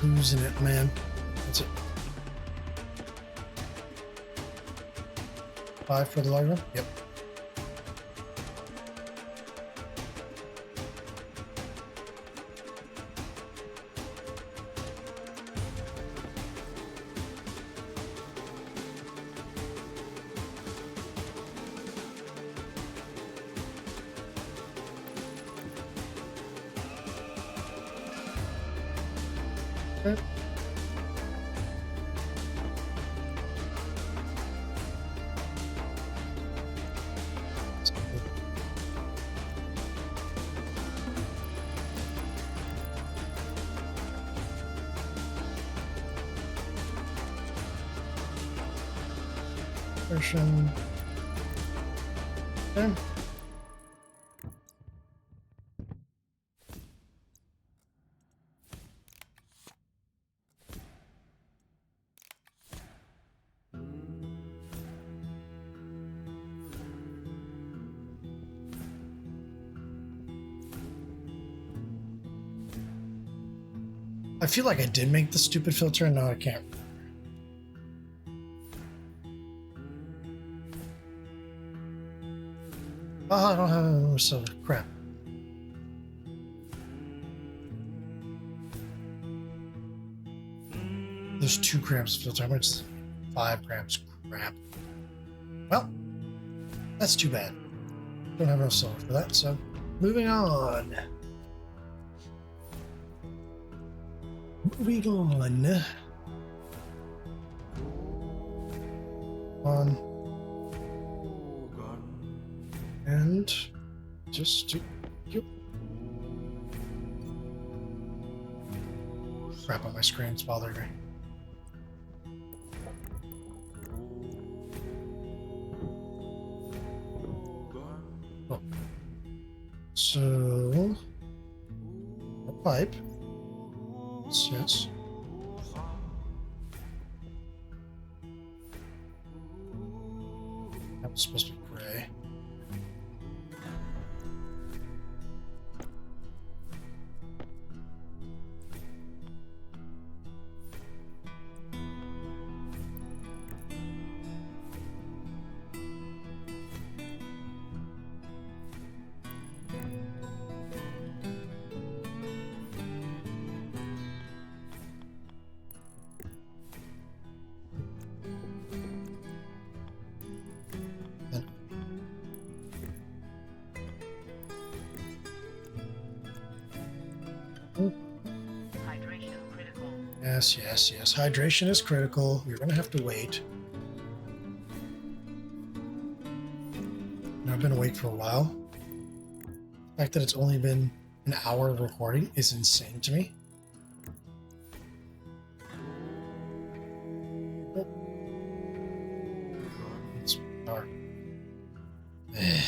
I'm losing it, man. That's it. 5 for the large one? Yep. Okay. Version. Okay. I feel like I did make the stupid filter and now I can't. Oh, I don't have any more silver. Crap. There's 2 grams of filter. How much? 5 grams. Crap. Well, that's too bad. Don't have enough silver for that, so moving on. Moving on. And just to crap on my screen's bothering me. Oh. So a pipe. Yes. That was supposed to be gray. Hydration critical. Yes, yes, yes. Hydration is critical. You're going to have to wait. Now, I've been awake for a while. The fact that it's only been an hour of recording is insane to me. Yeah.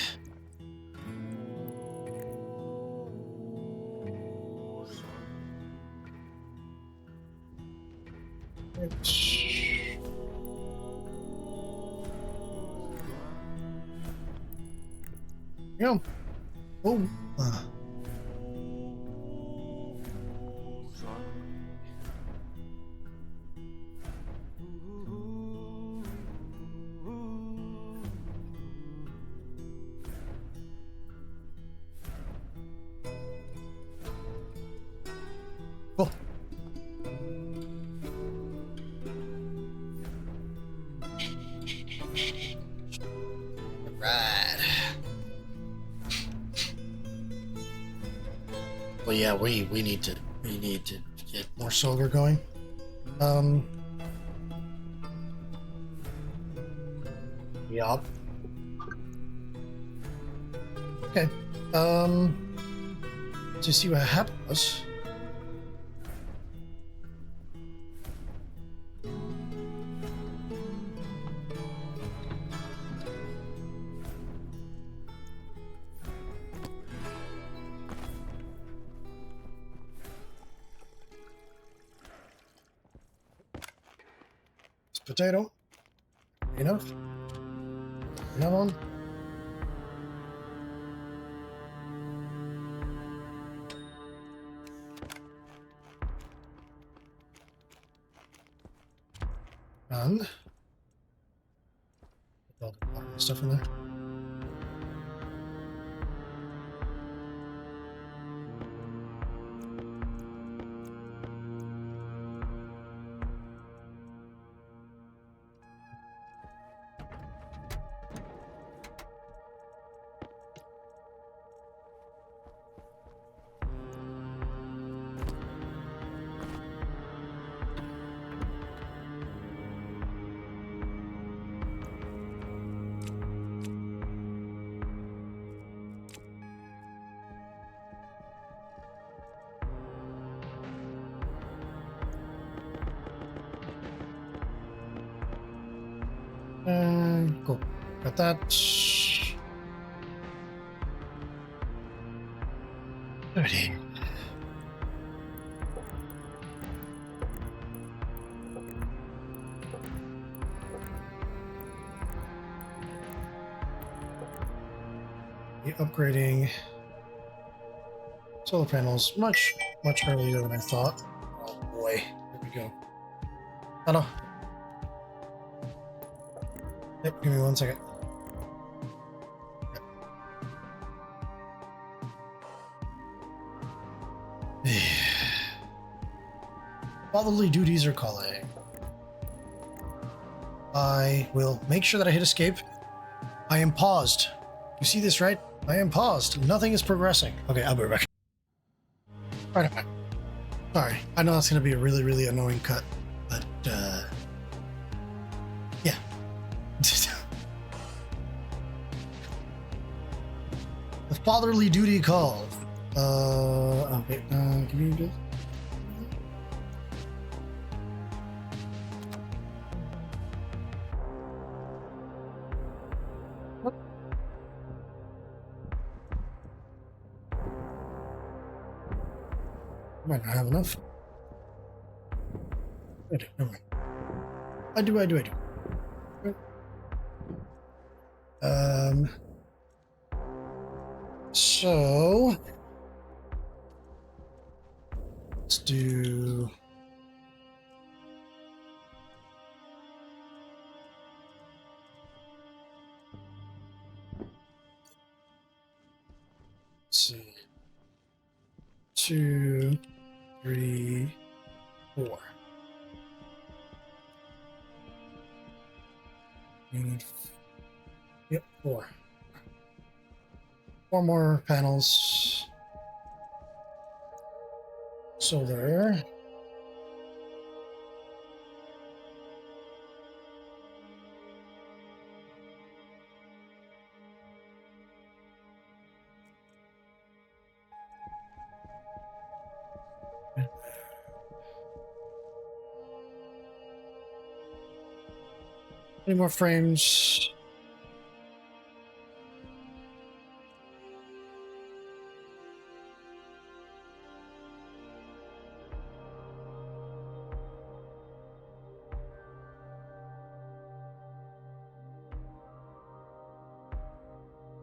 Oh. Cool. Right. Well, yeah, we need to get more solar going. Yup. Okay. To see what happens. It's potato. Enough. Another one. And put all the water and stuff in there. Cool. Got that. Ready. Upgrading solar panels much earlier than I thought. Oh boy, here we go. Hello. Yep, give me 1 second. Yep. Fatherly duties are calling. I will make sure that I hit escape. I am paused. You see this, right? I am paused. Nothing is progressing. Okay, I'll be right back. Right back. Sorry, I know that's going to be a really annoying cut, but yeah. The fatherly duty called. Okay, give me this. Might not have enough. I do, never mind. I do. So let's do. Let's see. 2, 3, 4. And, yep, 4. 4 more panels. Solar. Any more frames?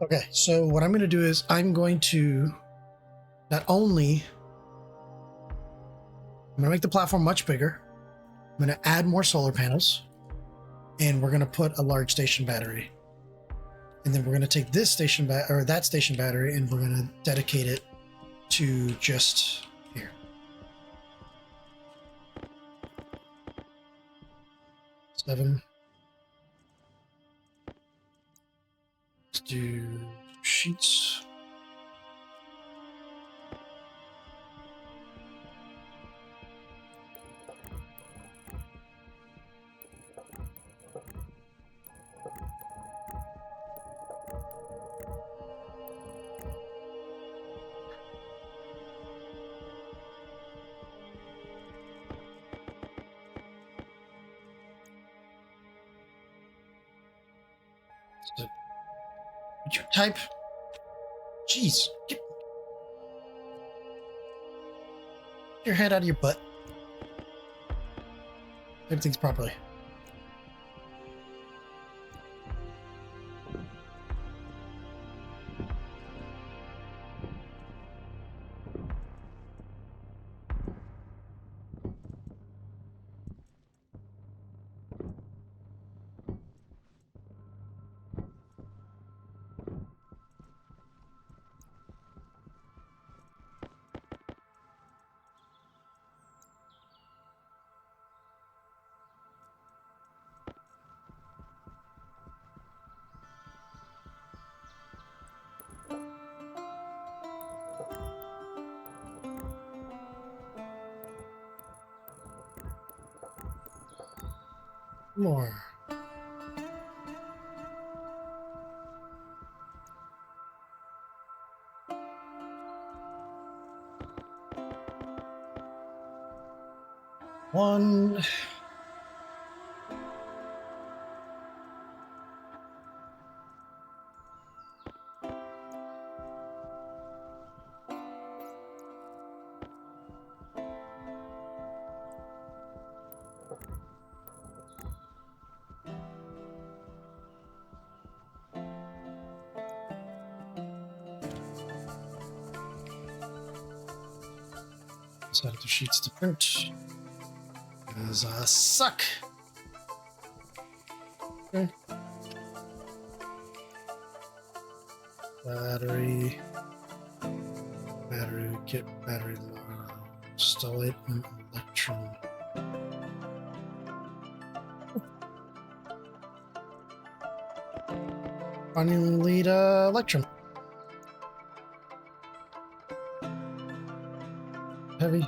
Okay, so what I'm going to do is I'm going to I'm going to make the platform much bigger. I'm going to add more solar panels, and we're going to put a large station battery. And then we're going to take this station that station battery, and we're going to dedicate it to just here. Seven. Let's do sheets. Would you type? Jeez, get your head out of your butt. Type things properly. More. One. Let's add the sheets to print. Because I suck. Okay. Battery. Get battery low. Install it in Electrum. Finally lead Electrum. Heavy.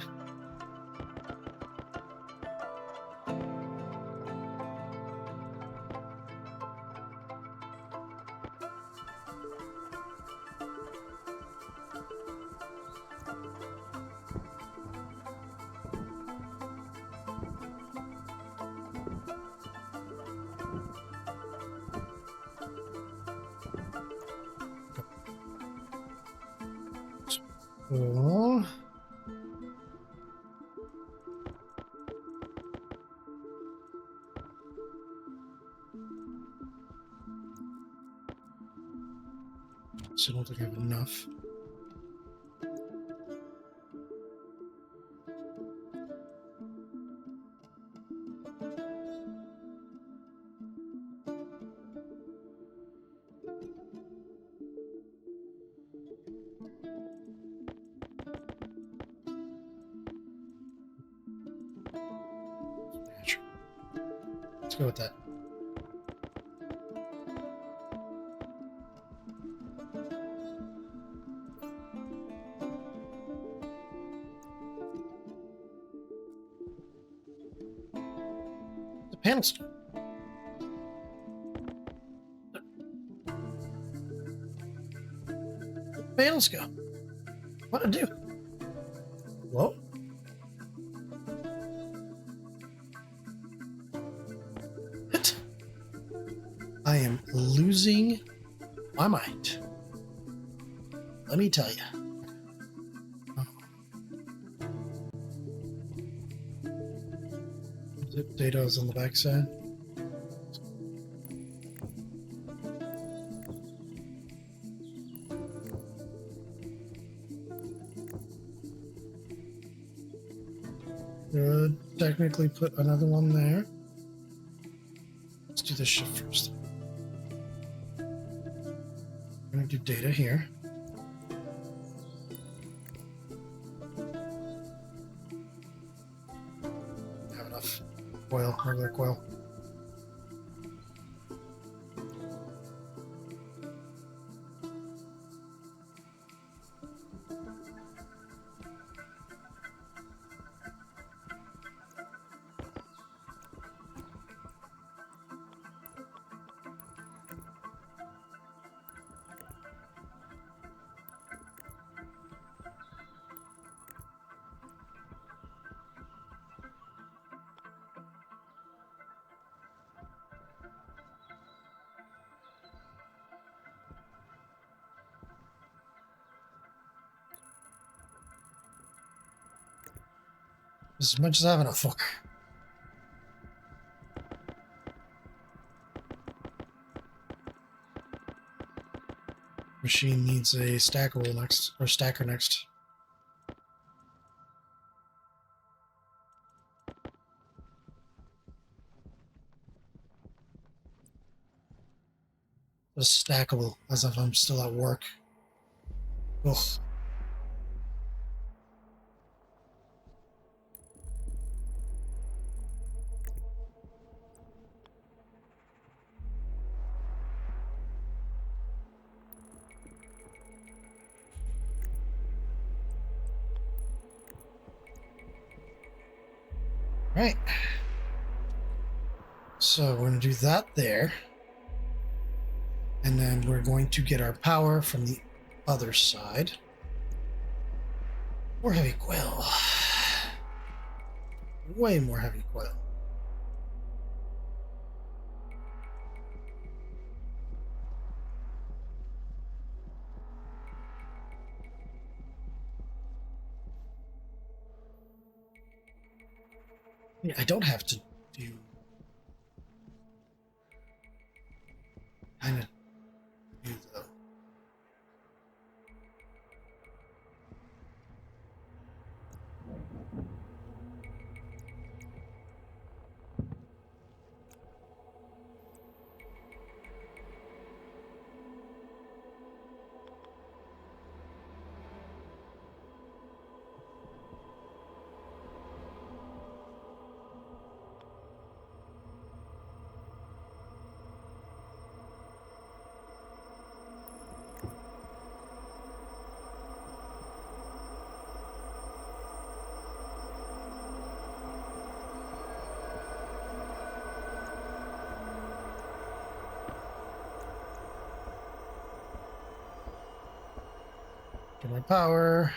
Oh. So I don't think I have enough. Yeah, sure. Let's go with that. The panels. The panels go. What to do? Whoa. What? I am losing my mind. Let me tell you. Data's on the backside. Could technically put another one there. Let's do this shit first. I'm gonna do data here. Have enough coil, regular coil. As much as I have enough hook. Machine needs a stackable next, or stacker next. Just stackable, as if I'm still at work. Ugh. Right. So we're going to do that there. And then we're going to get our power from the other side. More heavy coil. Way more heavy coil. I don't have to do kind of do though. Get my power.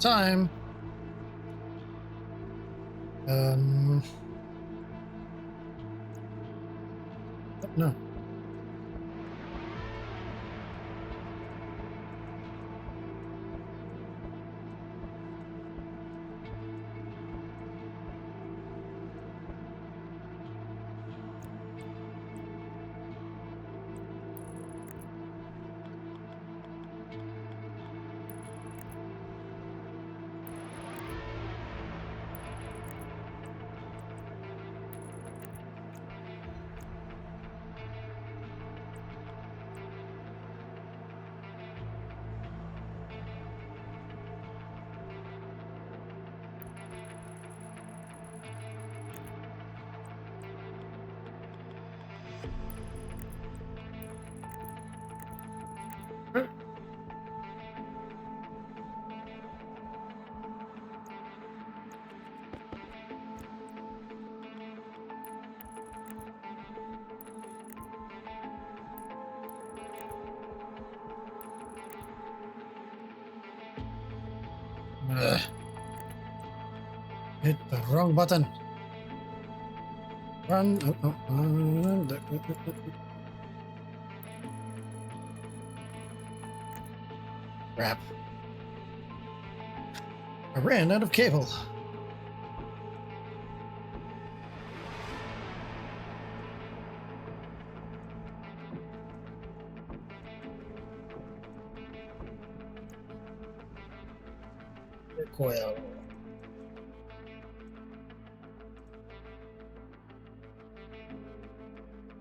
Time. Oh, no. Ugh. Hit the wrong button. Run. Crap. I ran out of cable. Coil.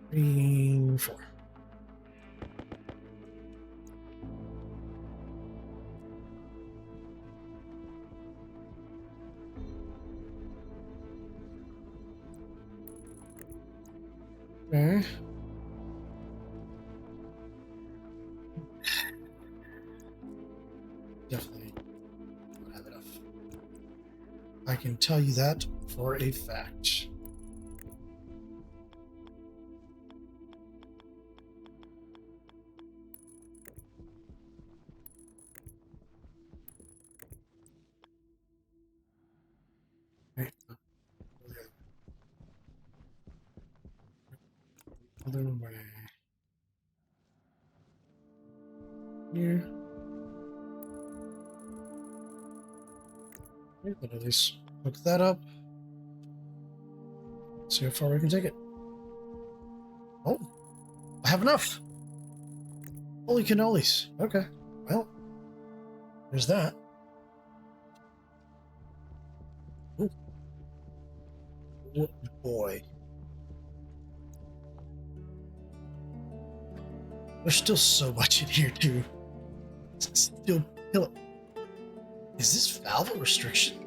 Three, four. Okay. Definitely don't have enough. I can tell you that for a fact. Right. Other way. Here. Okay, but at least hook that up. See how far we can take it. Oh, I have enough. Holy cannolis. Okay. Well, there's that. Ooh. Oh, boy. There's still so much in here, too. Still. Is this valve a restriction?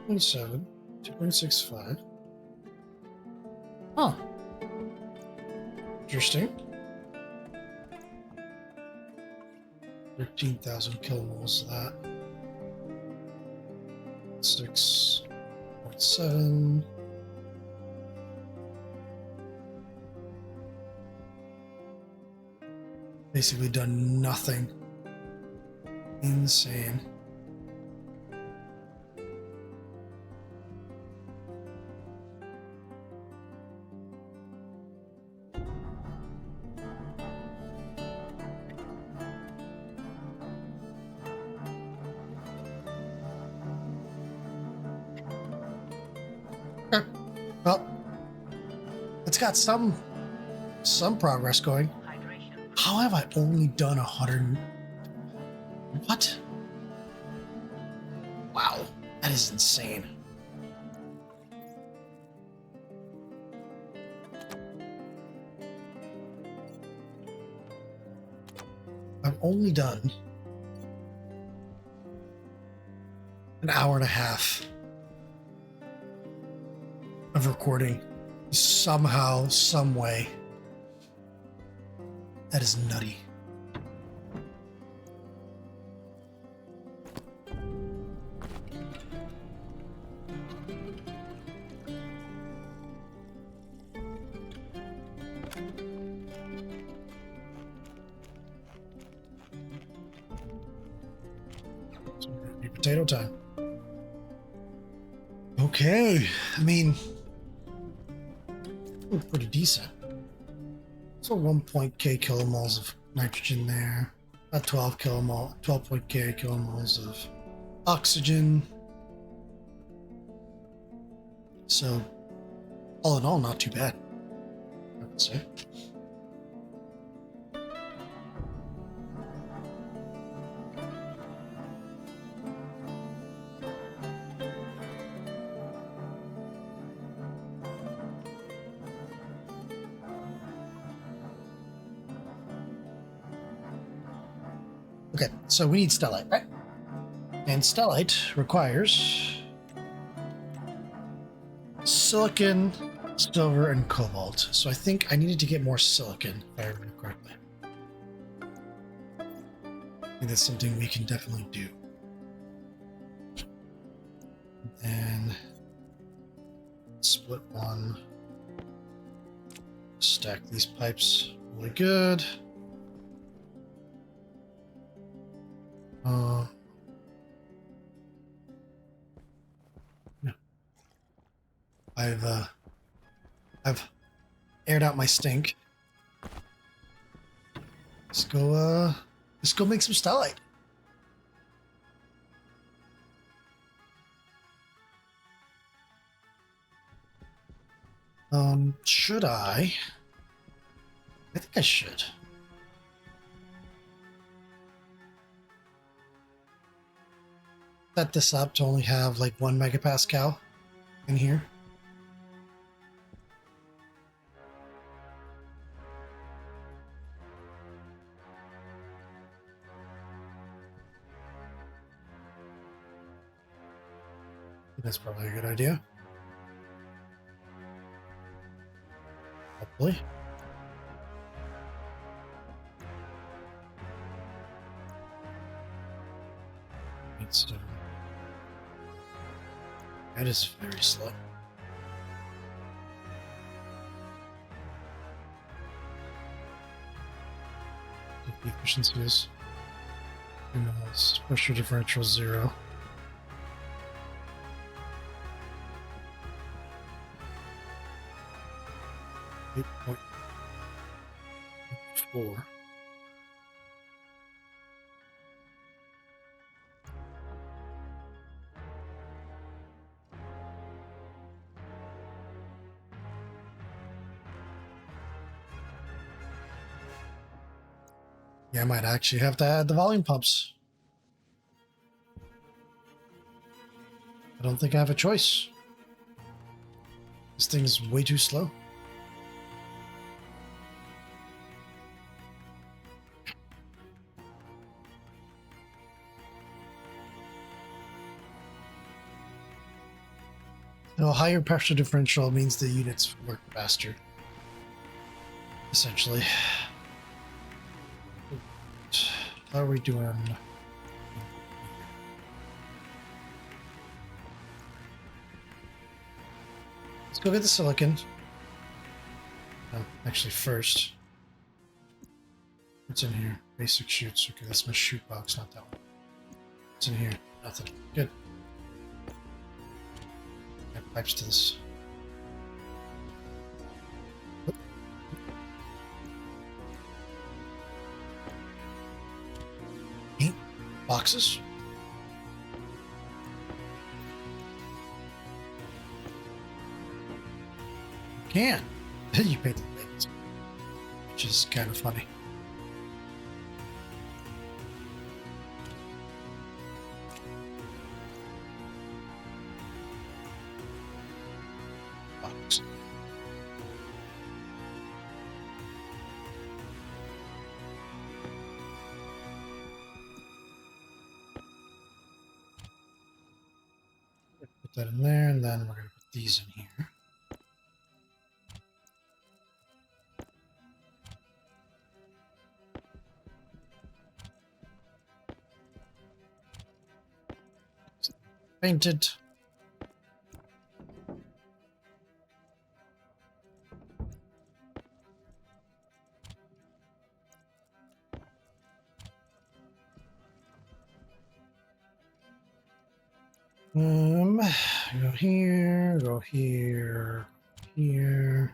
.7, 2.65. Huh. Interesting. 13,000 kilomoles of that. 6.7. Basically done nothing. Insane. Well, it's got some progress going. Hydration. How have I only done 100? What? Wow, that is insane. I've only done an hour and a half of recording somehow, some way. That is nutty. So we're gonna be potato time. Okay, I mean, pretty decent. So 1.k kilomoles of nitrogen there, about 12.k kilomoles of oxygen. So, all in all, not too bad, I would say. Okay, so we need stellite, right? And stellite requires silicon, silver, and cobalt. So I think I needed to get more silicon, if I remember correctly. I think that's something we can definitely do. And split one. Stack these pipes Really good. Yeah. I've aired out my stink. Let's go make some starlight. Should I? I think I should. Set this up to only have like 1 megapascal in here. That's probably a good idea. Hopefully. It's that is very slow. The efficiency is pressure differential 0. Eight point 4. Yeah, I might actually have to add the volume pumps. I don't think I have a choice. This thing's way too slow. No, higher pressure differential means the units work faster. Essentially. How are we doing? Let's go get the silicon. Oh, actually, first. What's in here? Basic chutes. Okay, that's my chute box, not that one. What's in here? Nothing. Good. Got pipes to this. Paint boxes. Can. You paint the labels, which is kind of funny. Box. Put that in there, and then we're going to put these in here. Painted. Go here, go here, here.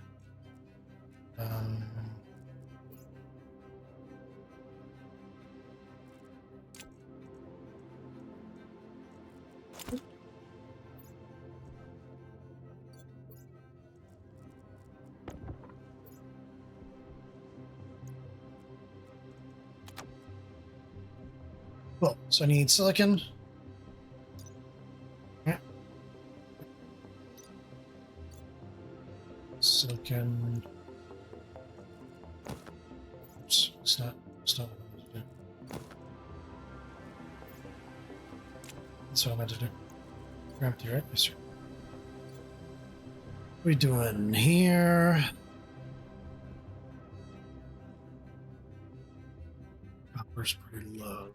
Well, so I need silicon. Yeah. Silicon. Oops, it's not what I meant to do. That's what I meant to do. We're empty, right? Yes, sir. What are we doing here? Copper's pretty low.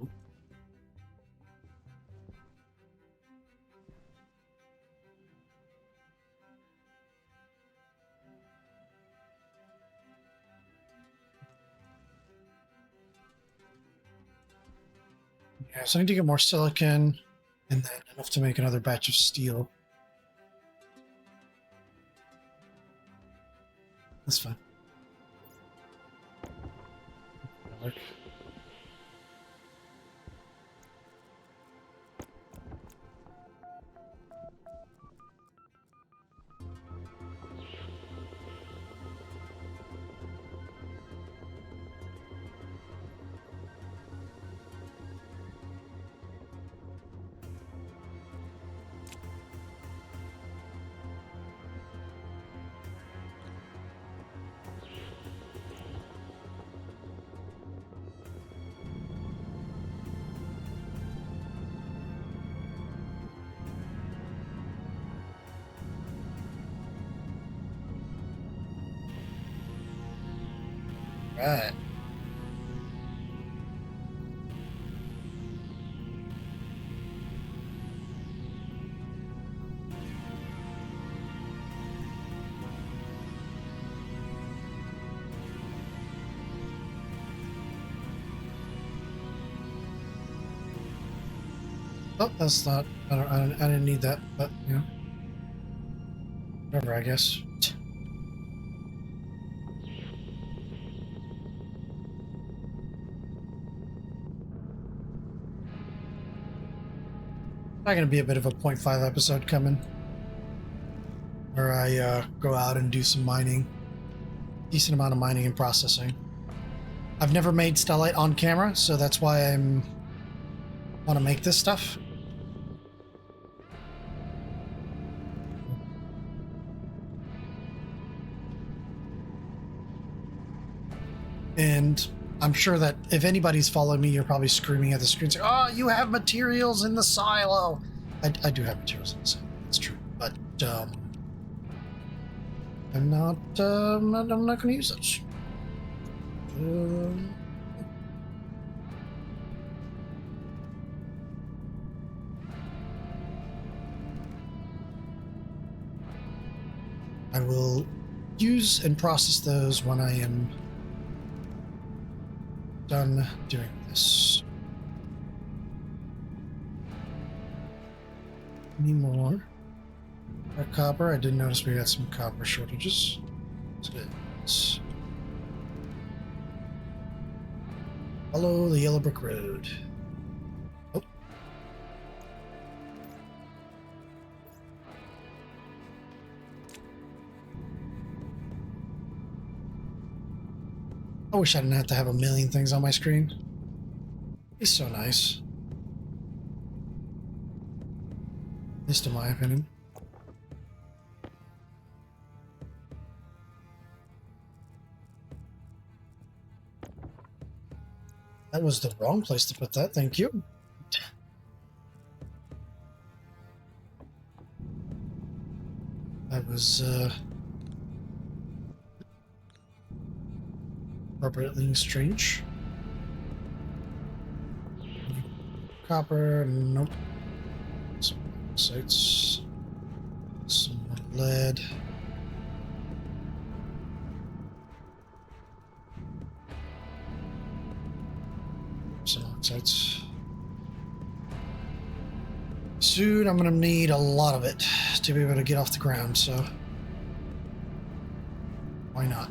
Yeah, so I need to get more silicon and then enough to make another batch of steel. That's fine. Work. Right. Oh, that's not. I didn't need that, but you know, whatever. I guess. Not gonna be a bit of a .5 episode coming, where I go out and do some mining, decent amount of mining and processing. I've never made stellite on camera, so that's why I'm want to make this stuff. And I'm sure that if anybody's following me, you're probably screaming at the screen saying, "Oh, you have materials in the silo." I do have materials in the silo. That's true, but I'm not. I'm not going to use those. I will use and process those when I am done doing this. Any more? Copper. I did notice we had some copper shortages. Let's follow the yellow brick road. Oh. I wish I didn't have to have a million things on my screen. It's so nice. At least in my opinion. That was the wrong place to put that, thank you. That was appropriately strange. Copper, nope. Some sites. Some lead. Some oxides. Soon I'm gonna need a lot of it to be able to get off the ground, so why not?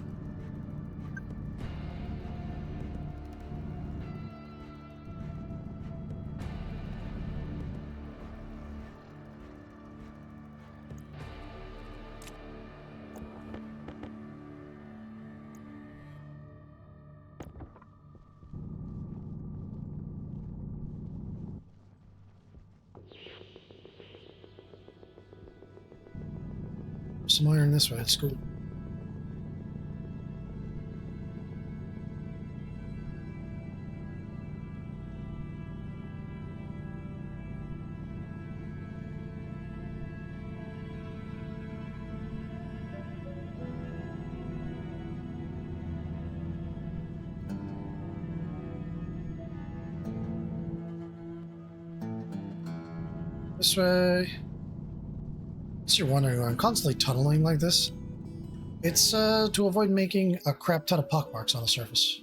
Some iron this way, it's cool. This way. So you're wondering why I'm constantly tunneling like this? It's to avoid making a crap ton of pockmarks on the surface.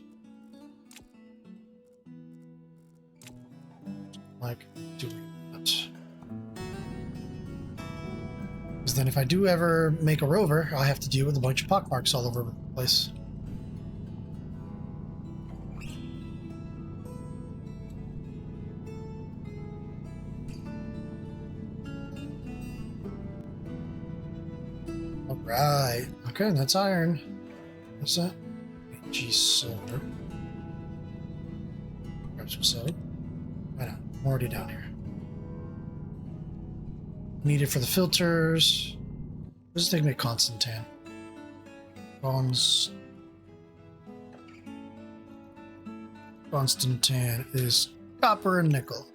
Because then if I do ever make a rover, I have to deal with a bunch of pockmarks all over the place. Alright. Okay, that's iron. What's that? G silver. Grab some soda. Why not? I'm already down here. Need it for the filters. Let's take me Constantan. Constantan is copper and nickel.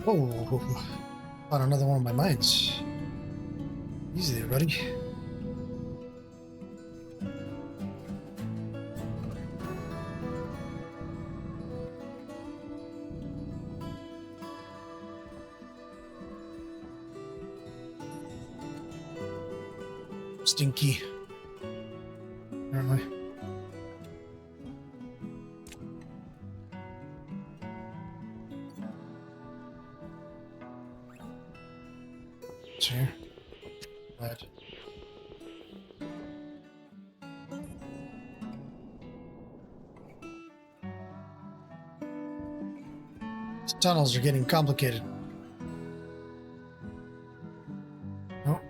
Oh, found another one of my mines. Easy there, buddy. Stinky. Apparently. It's here. Right. These tunnels are getting complicated. Oh.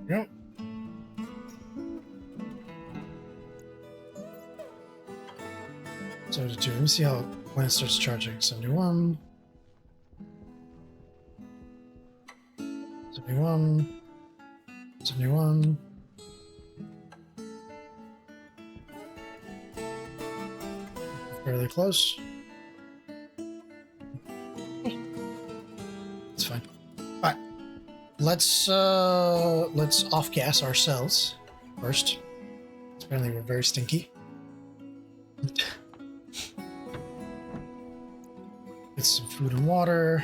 Yep. So to 2. Let me see how when it starts charging. 71. 71. 71. Fairly close. It's fine. Alright. Let's off gas ourselves first. Apparently we're very stinky. Get some food and water.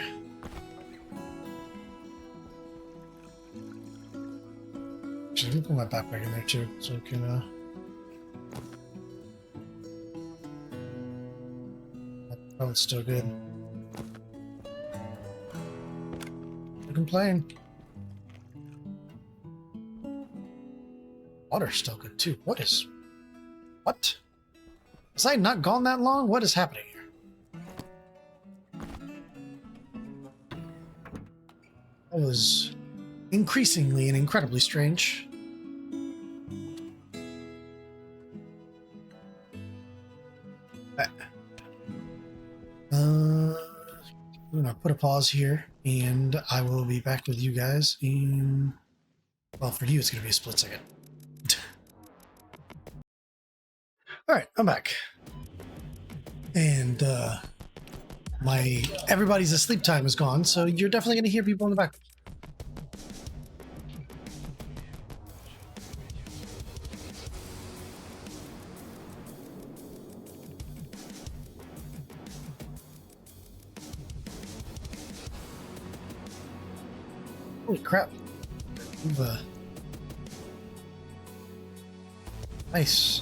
Actually, let me put my backpack in there too, so we can oh, it's still good. No complain. Water's still good too. What? Has I not gone that long? What is happening here? That was increasingly and incredibly strange. I'm gonna put a pause here, and I will be back with you guys in... Well, for you, it's gonna be a split second. Alright, I'm back. And, everybody's asleep time is gone, so you're definitely gonna hear people in the back. Holy crap. Nice.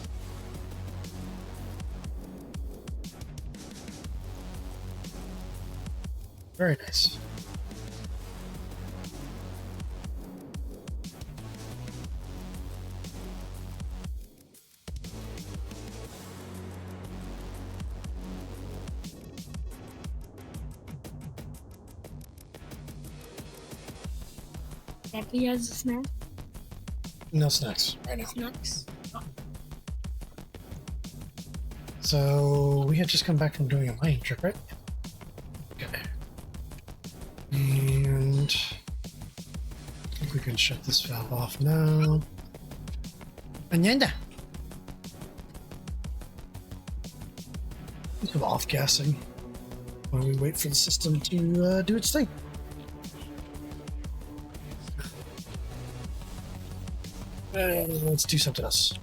Very nice. Happy has a snack? No snacks right now. Snacks? Oh. So we had just come back from doing a mining trip, right? Okay. And I think we can shut this valve off now. Anyanda. Think of off gassing while we wait for the system to do its thing. Let's do something else.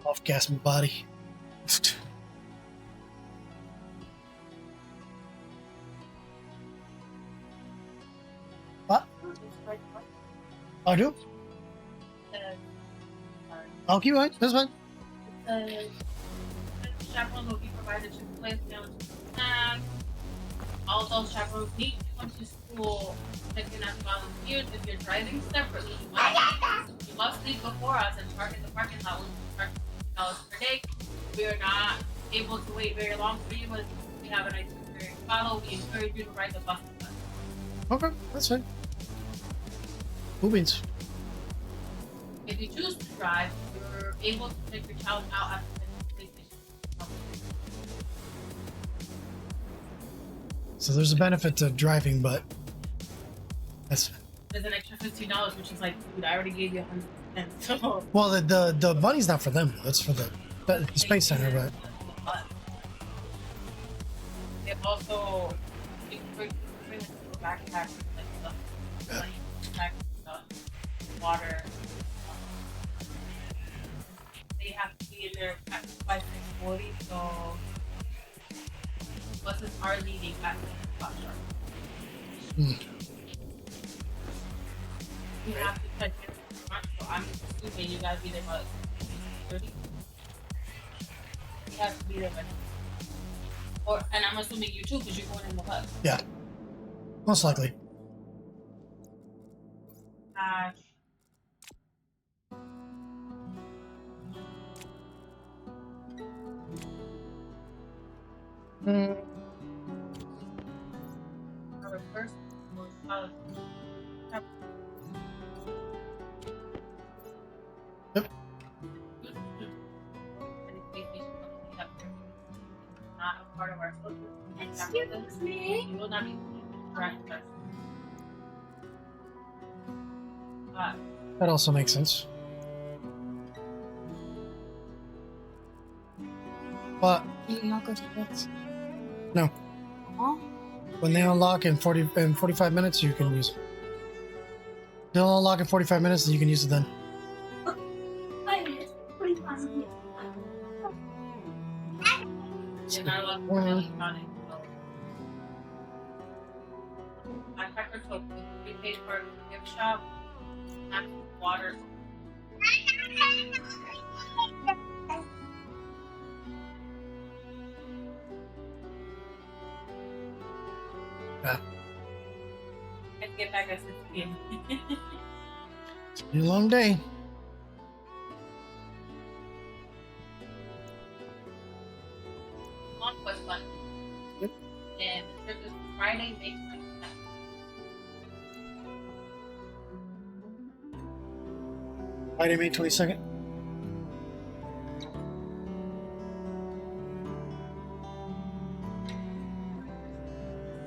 Off gas my body. What? I do? I'll keep it. That's fine. Chaperones will be provided to place snacks. All those chaperones need to come to school. If you're not volunteers, if you're driving separately, you must leave before us and park in the parking lot with $50 per day. We are not able to wait very long for you, but we have an itinerary to follow. We encourage you to ride the bus with us. Okay, that's fine. Who means? If you choose to drive, you're able to take your child out at the police station. So there's a benefit to driving, but that's There's an extra $15, which is like, dude, I already gave you 110. So well, the money's not for them. That's for the space center, but it also encourages you to bring like a little backpack with like stuff, like stuff, water. They have to be in there by 6:40, so buses are leaving at 6 o'clock. You have to check in front, so I'm assuming you gotta be there by 30. You have to be there by, and I'm assuming you too, because you're going in the bus. yeah, most likely. Our first was college. Yep. Not a part of our social. Excuse me. You will not be correct. That also makes sense. But You not go to bed? no, Oh, when they unlock in 45 minutes, you can use it. They'll unlock in 45 minutes, and you can use it then. You're not allowed to really on it. So I packed her took. We paid for a gift shop, and water. Yeah. I get back at 6 p.m. It's been a long day. Long quest one. Yep. And the trip is Friday, May 27th. Friday, May 22nd.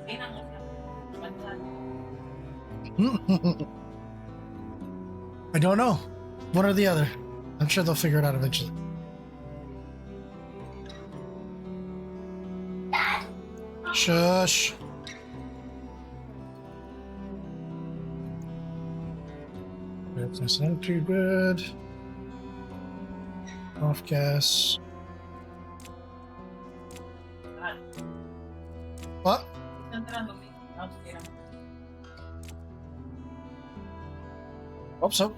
May not look at it. I don't know. One or the other. I'm sure they'll figure it out eventually. Shush. That's not too good. Off gas. What? Hope so.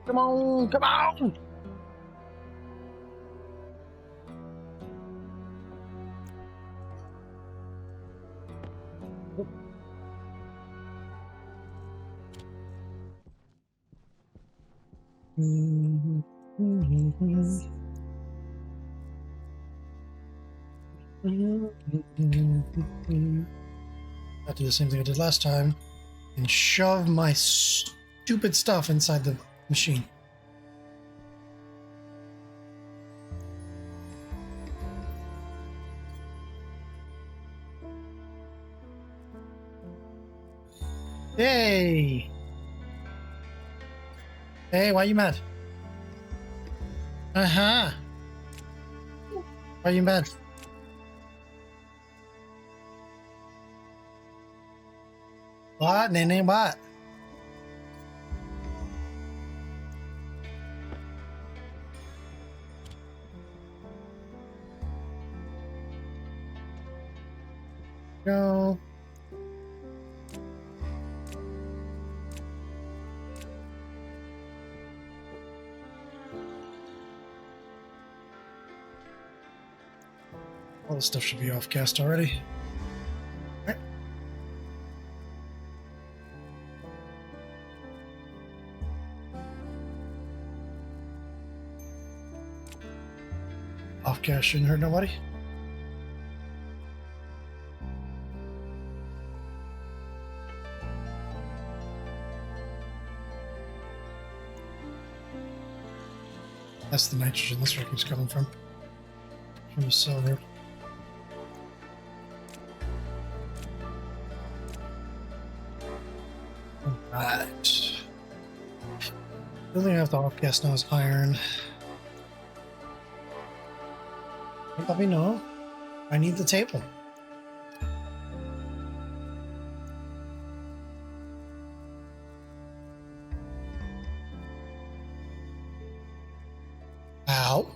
Come on, come on! I'll do the same thing I did last time and shove my stupid stuff inside the machine. Hey! Hey, why you mad? Uh-huh. Why you mad? What? Nene, what? No. All this stuff should be off cast already. Right. Off cast shouldn't hurt nobody. That's the nitrogen this record's coming from the silver. Alright. The only thing I have to off cast now is iron. Let me know. I need the table. Ow.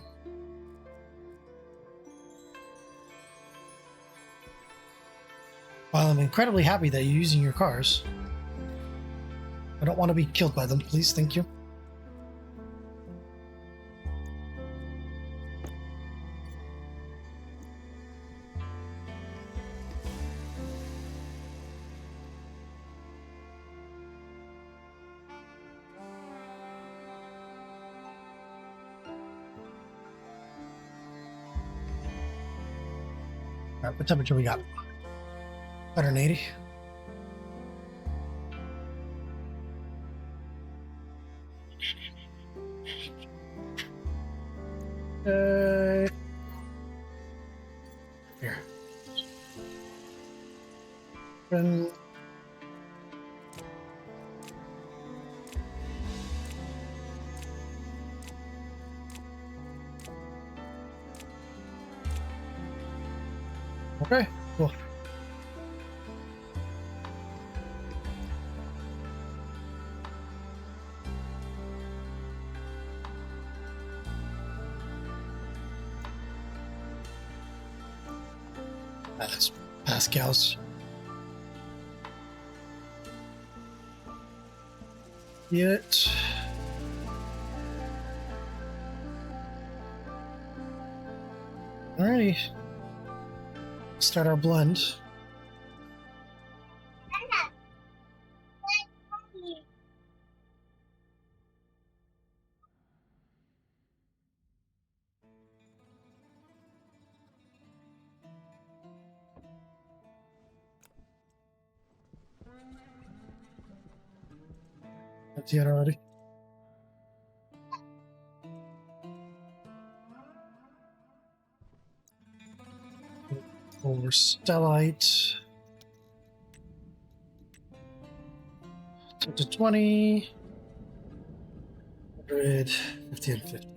While I'm incredibly happy that you're using your cars, I don't want to be killed by them, please. Thank you. All right, what temperature we got? 180. Here. And okay, cool. That's Pascal's. Yet. Alrighty. Start our blend. That's it already. Over Stellite. 10 to 20. 100, 50, and 50.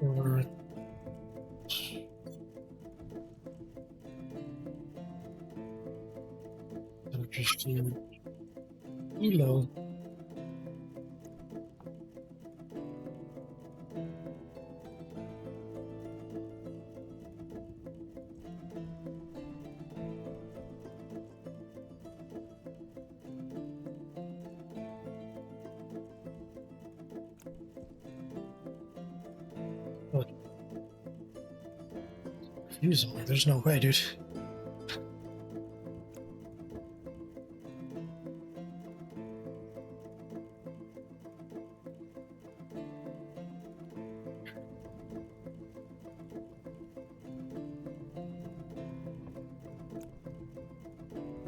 Or just low. Use them. There's no way, dude.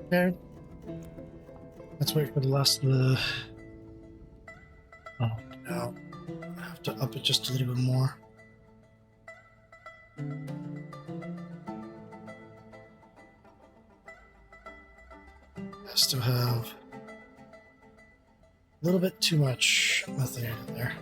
Okay. Let's wait for the last of the to up it just a little bit more. I still have a little bit too much methane in there.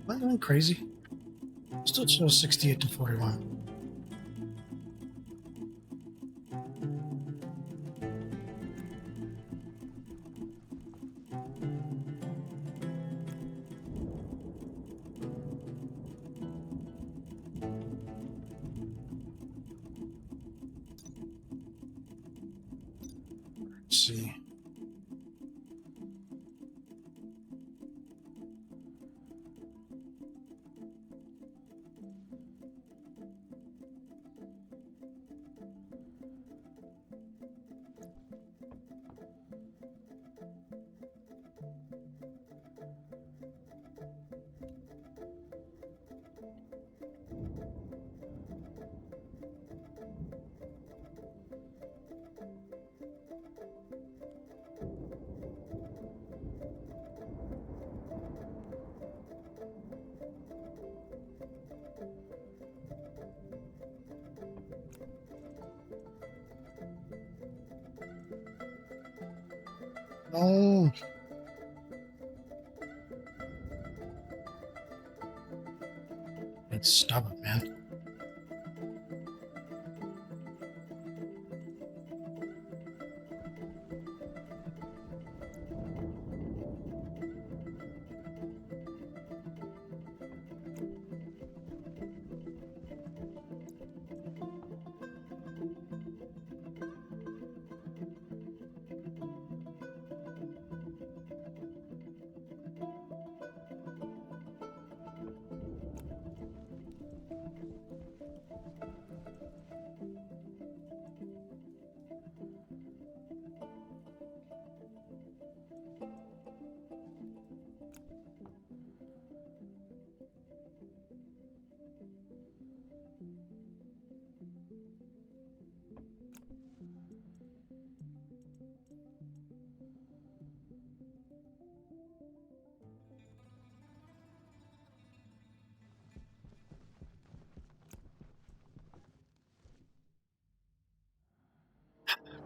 Am I going crazy? Still shows 68 to 41. Let's see. Oh, it's stubborn, man.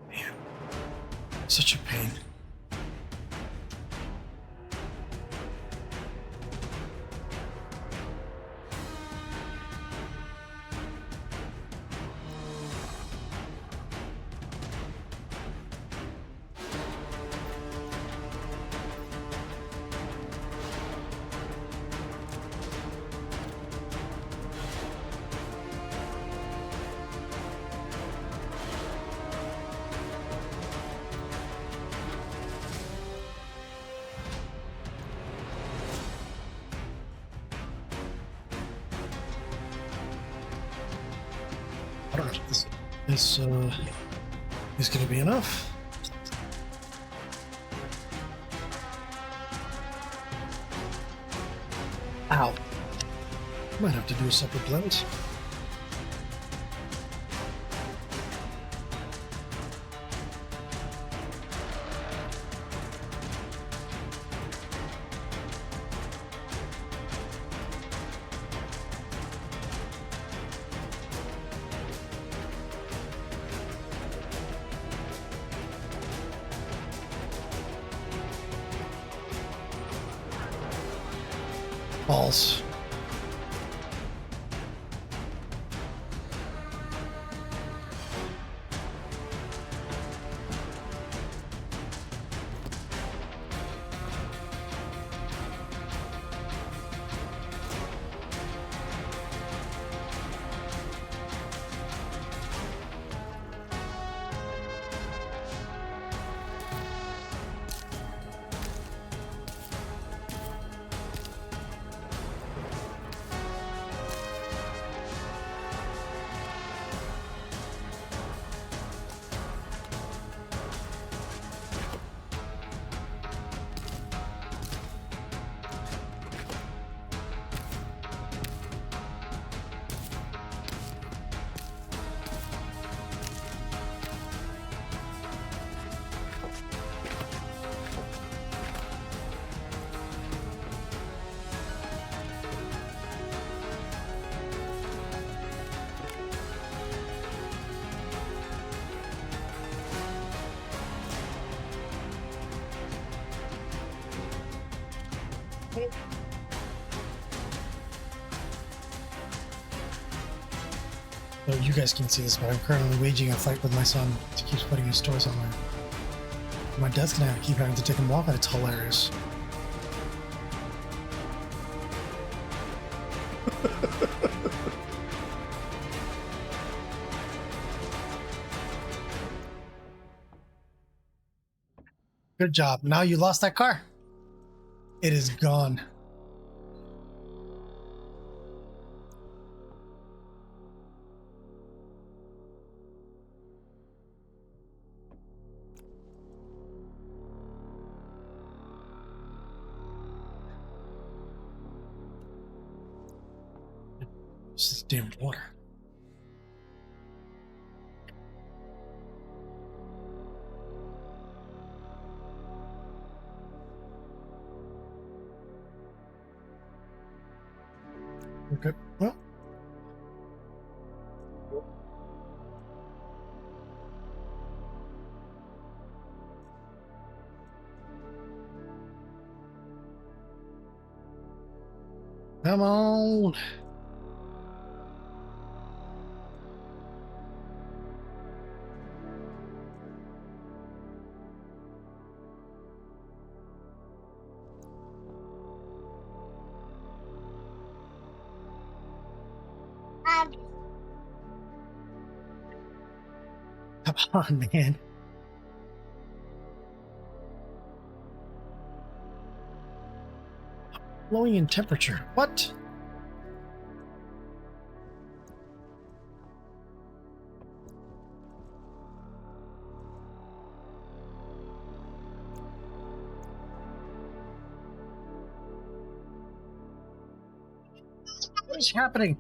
Man, such a pain. I don't know if this is going to be enough. Ow. Might have to do a separate blend. Balls. So you guys can't see this, but I'm currently waging a fight with my son. He keeps putting his toys on my desk, and I keep having to take them off, and it's hilarious. Good job. Now you lost that car. It is gone. This is damn water. Okay. Well. Come on. Come on, man. Blowing in temperature. What? What is happening?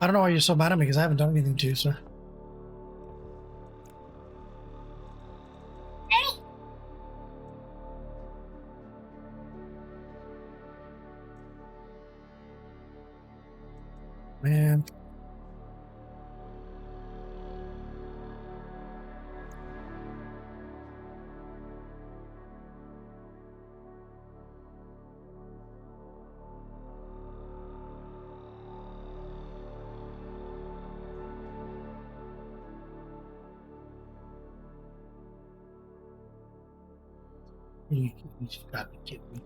I don't know why you're so mad at me, because I haven't done anything to you, sir. Man. You've got to be kidding me.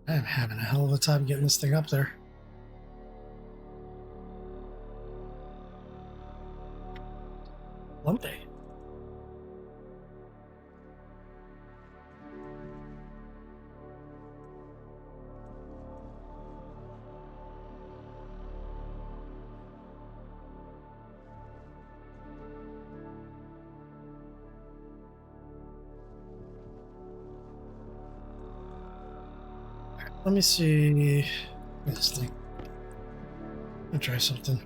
I'm having a hell of a time getting this thing up there. Lumpy. Let me see this thing. I'll try something.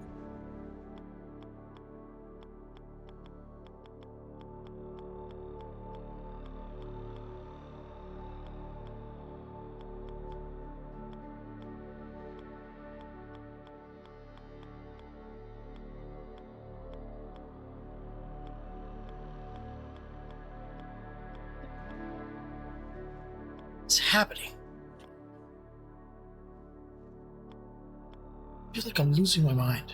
What's happening? I feel like I'm losing my mind.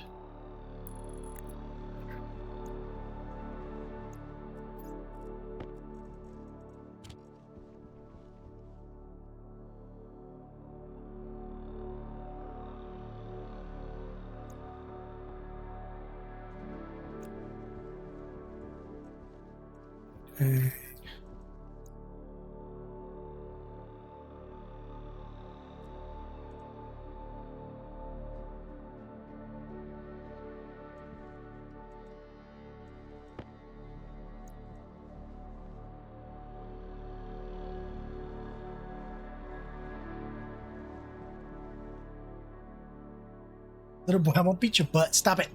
Okay. Little boy, I won't beat your butt. Stop it.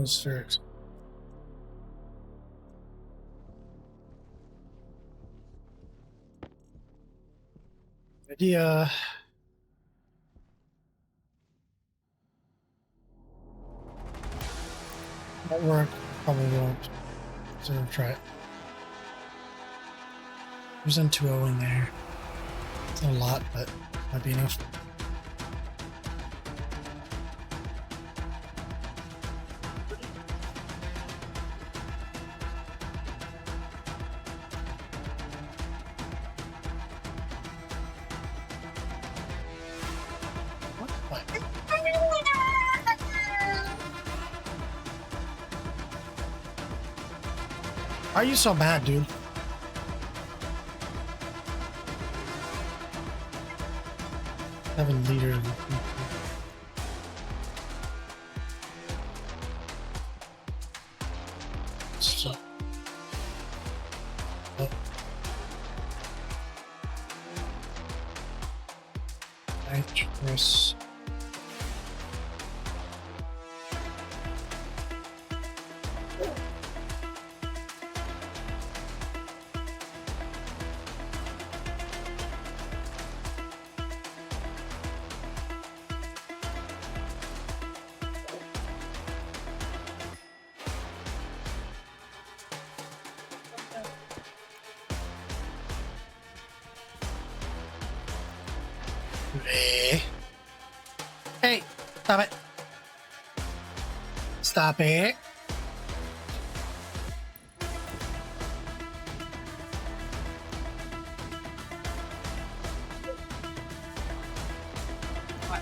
Spherics. Idea. Won't work. Probably won't. So I'll try it. There's N2O in there. It's not a lot, but might be enough. What? Why are you so mad, dude? Seven liters. So, oh. Nitrous. Hey, stop it. Stop it. What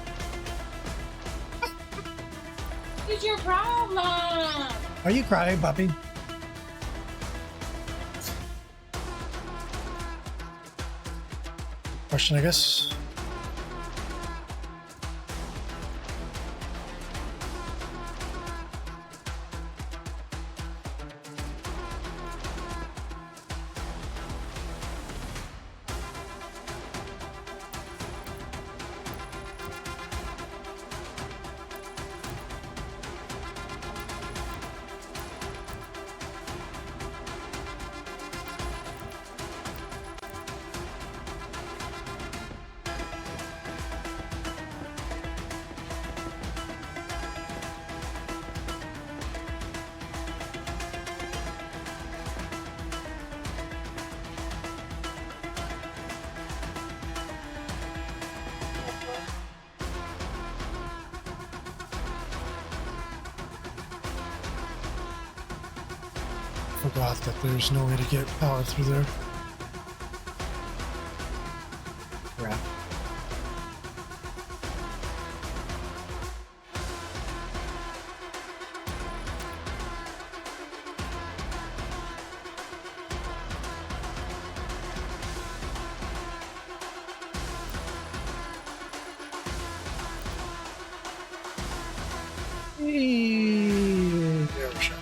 is your problem? Are you crying, puppy? Question, I guess. Forgot that there's no way to get power through there. Crap. There we go.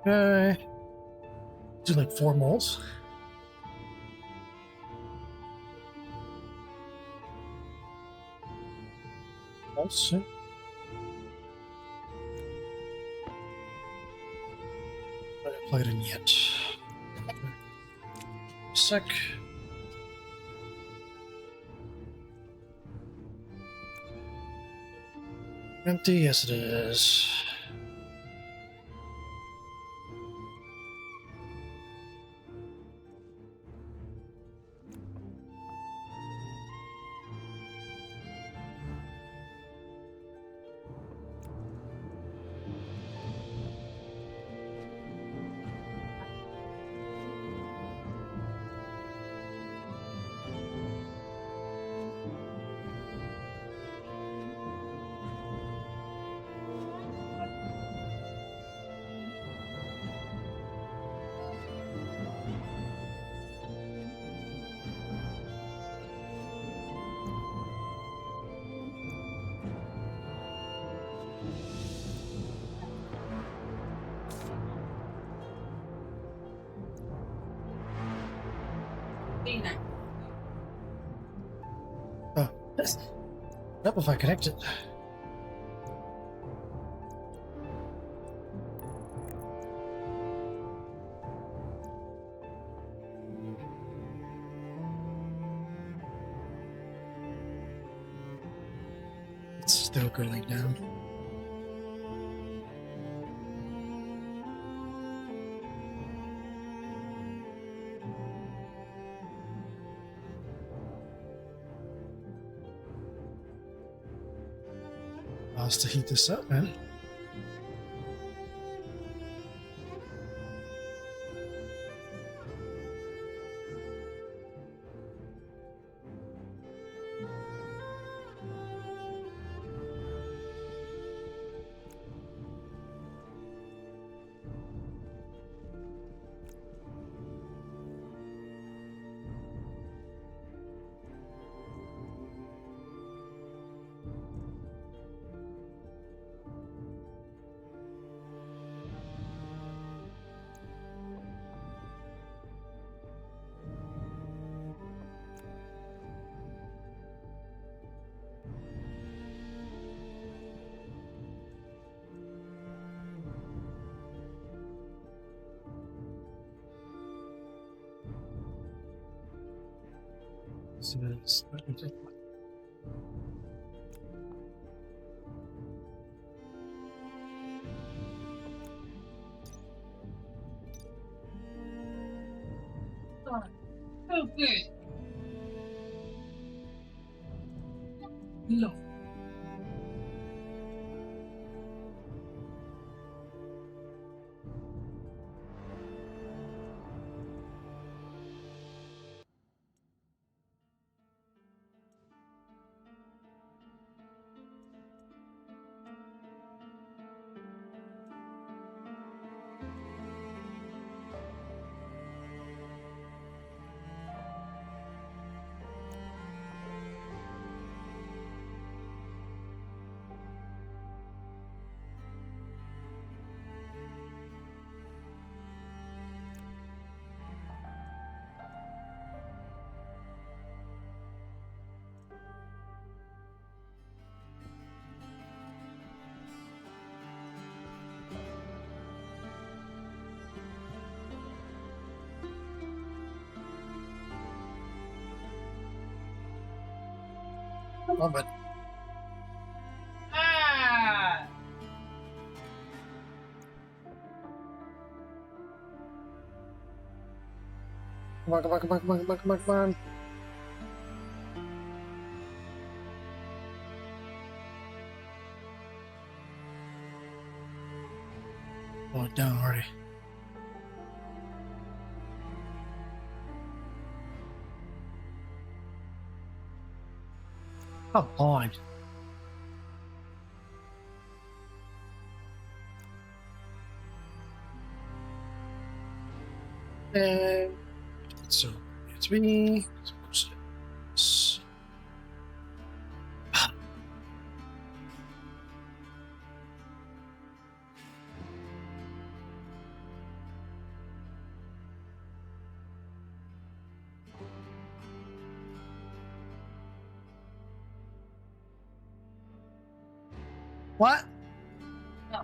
Okay. Do like 4 molds. Also, I haven't played in yet. Sec. Empty, yes it is. Be nice. Oh, yes. Up if I connect it. It's still going down. Pause to heat this up, man. So it's- Oh, so good. Love. Oh, but Ah! come on, come on, come on, come on, come on, come on, come on. Oh, down already. Come on. And so it's me. What? No.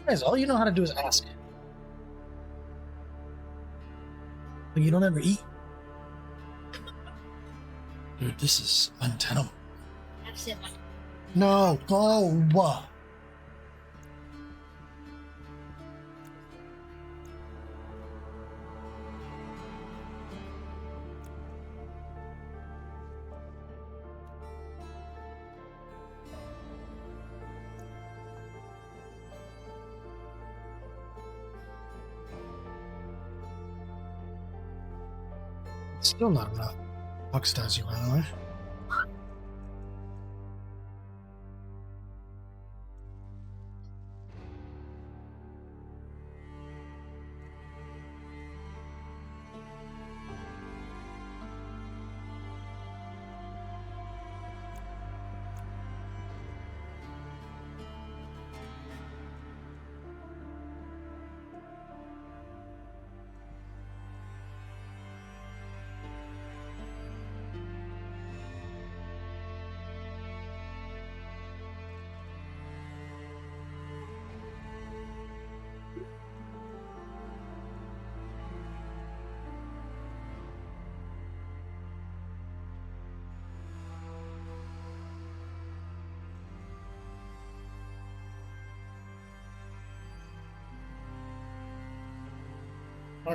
Guys, all you know how to do is ask. But you don't ever eat. Dude, this is untenable. No, go. Still not enough. Oxidize you, by the way.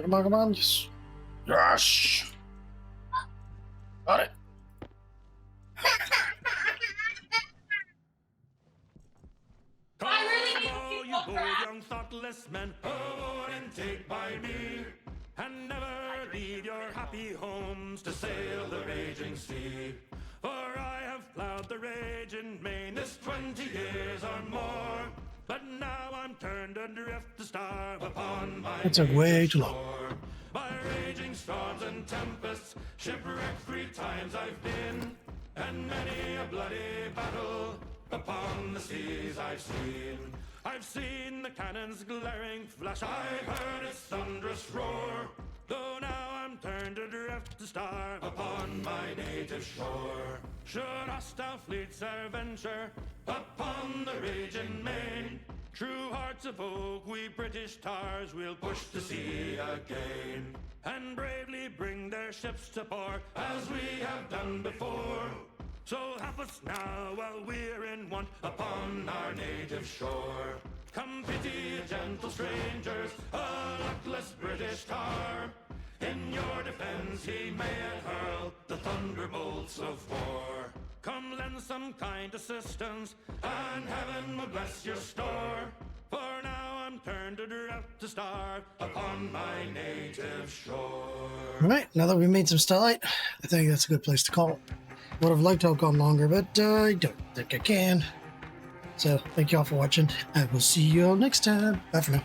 Come on. Yes. Yes. Got it. I really need to keep you on bold, track. young, thoughtless men, and take by me, and never leave your happy homes to sail the raging sea. For I have plowed the raging main this 20 years or more, but now I'm turned adrift to starve upon my That took way native too long. shore. By raging storms and tempests, shipwrecked 3 times I've been, and many a bloody battle upon the seas I've seen. I've seen the cannon's glaring flash, I've heard its thunderous roar, though now I'm turned adrift to starve upon my native shore. Should hostile fleets e'er venture upon the raging main, true hearts of oak, we British tars will push to sea again, and bravely bring their ships to port as we have done before. So help us now while we're in want upon our native shore. Come pity gentle strangers, a luckless British tar. In your defense he may hurl the thunderbolts of war. Come lend some kind assistance, and heaven will bless your store. For now I'm turned adrift to starve upon my native shore. All right, now that we made some starlight, I think that's a good place to call it. Would have liked to have gone longer, but I don't think I can. So, thank you all for watching. I will see you all next time. Bye for now.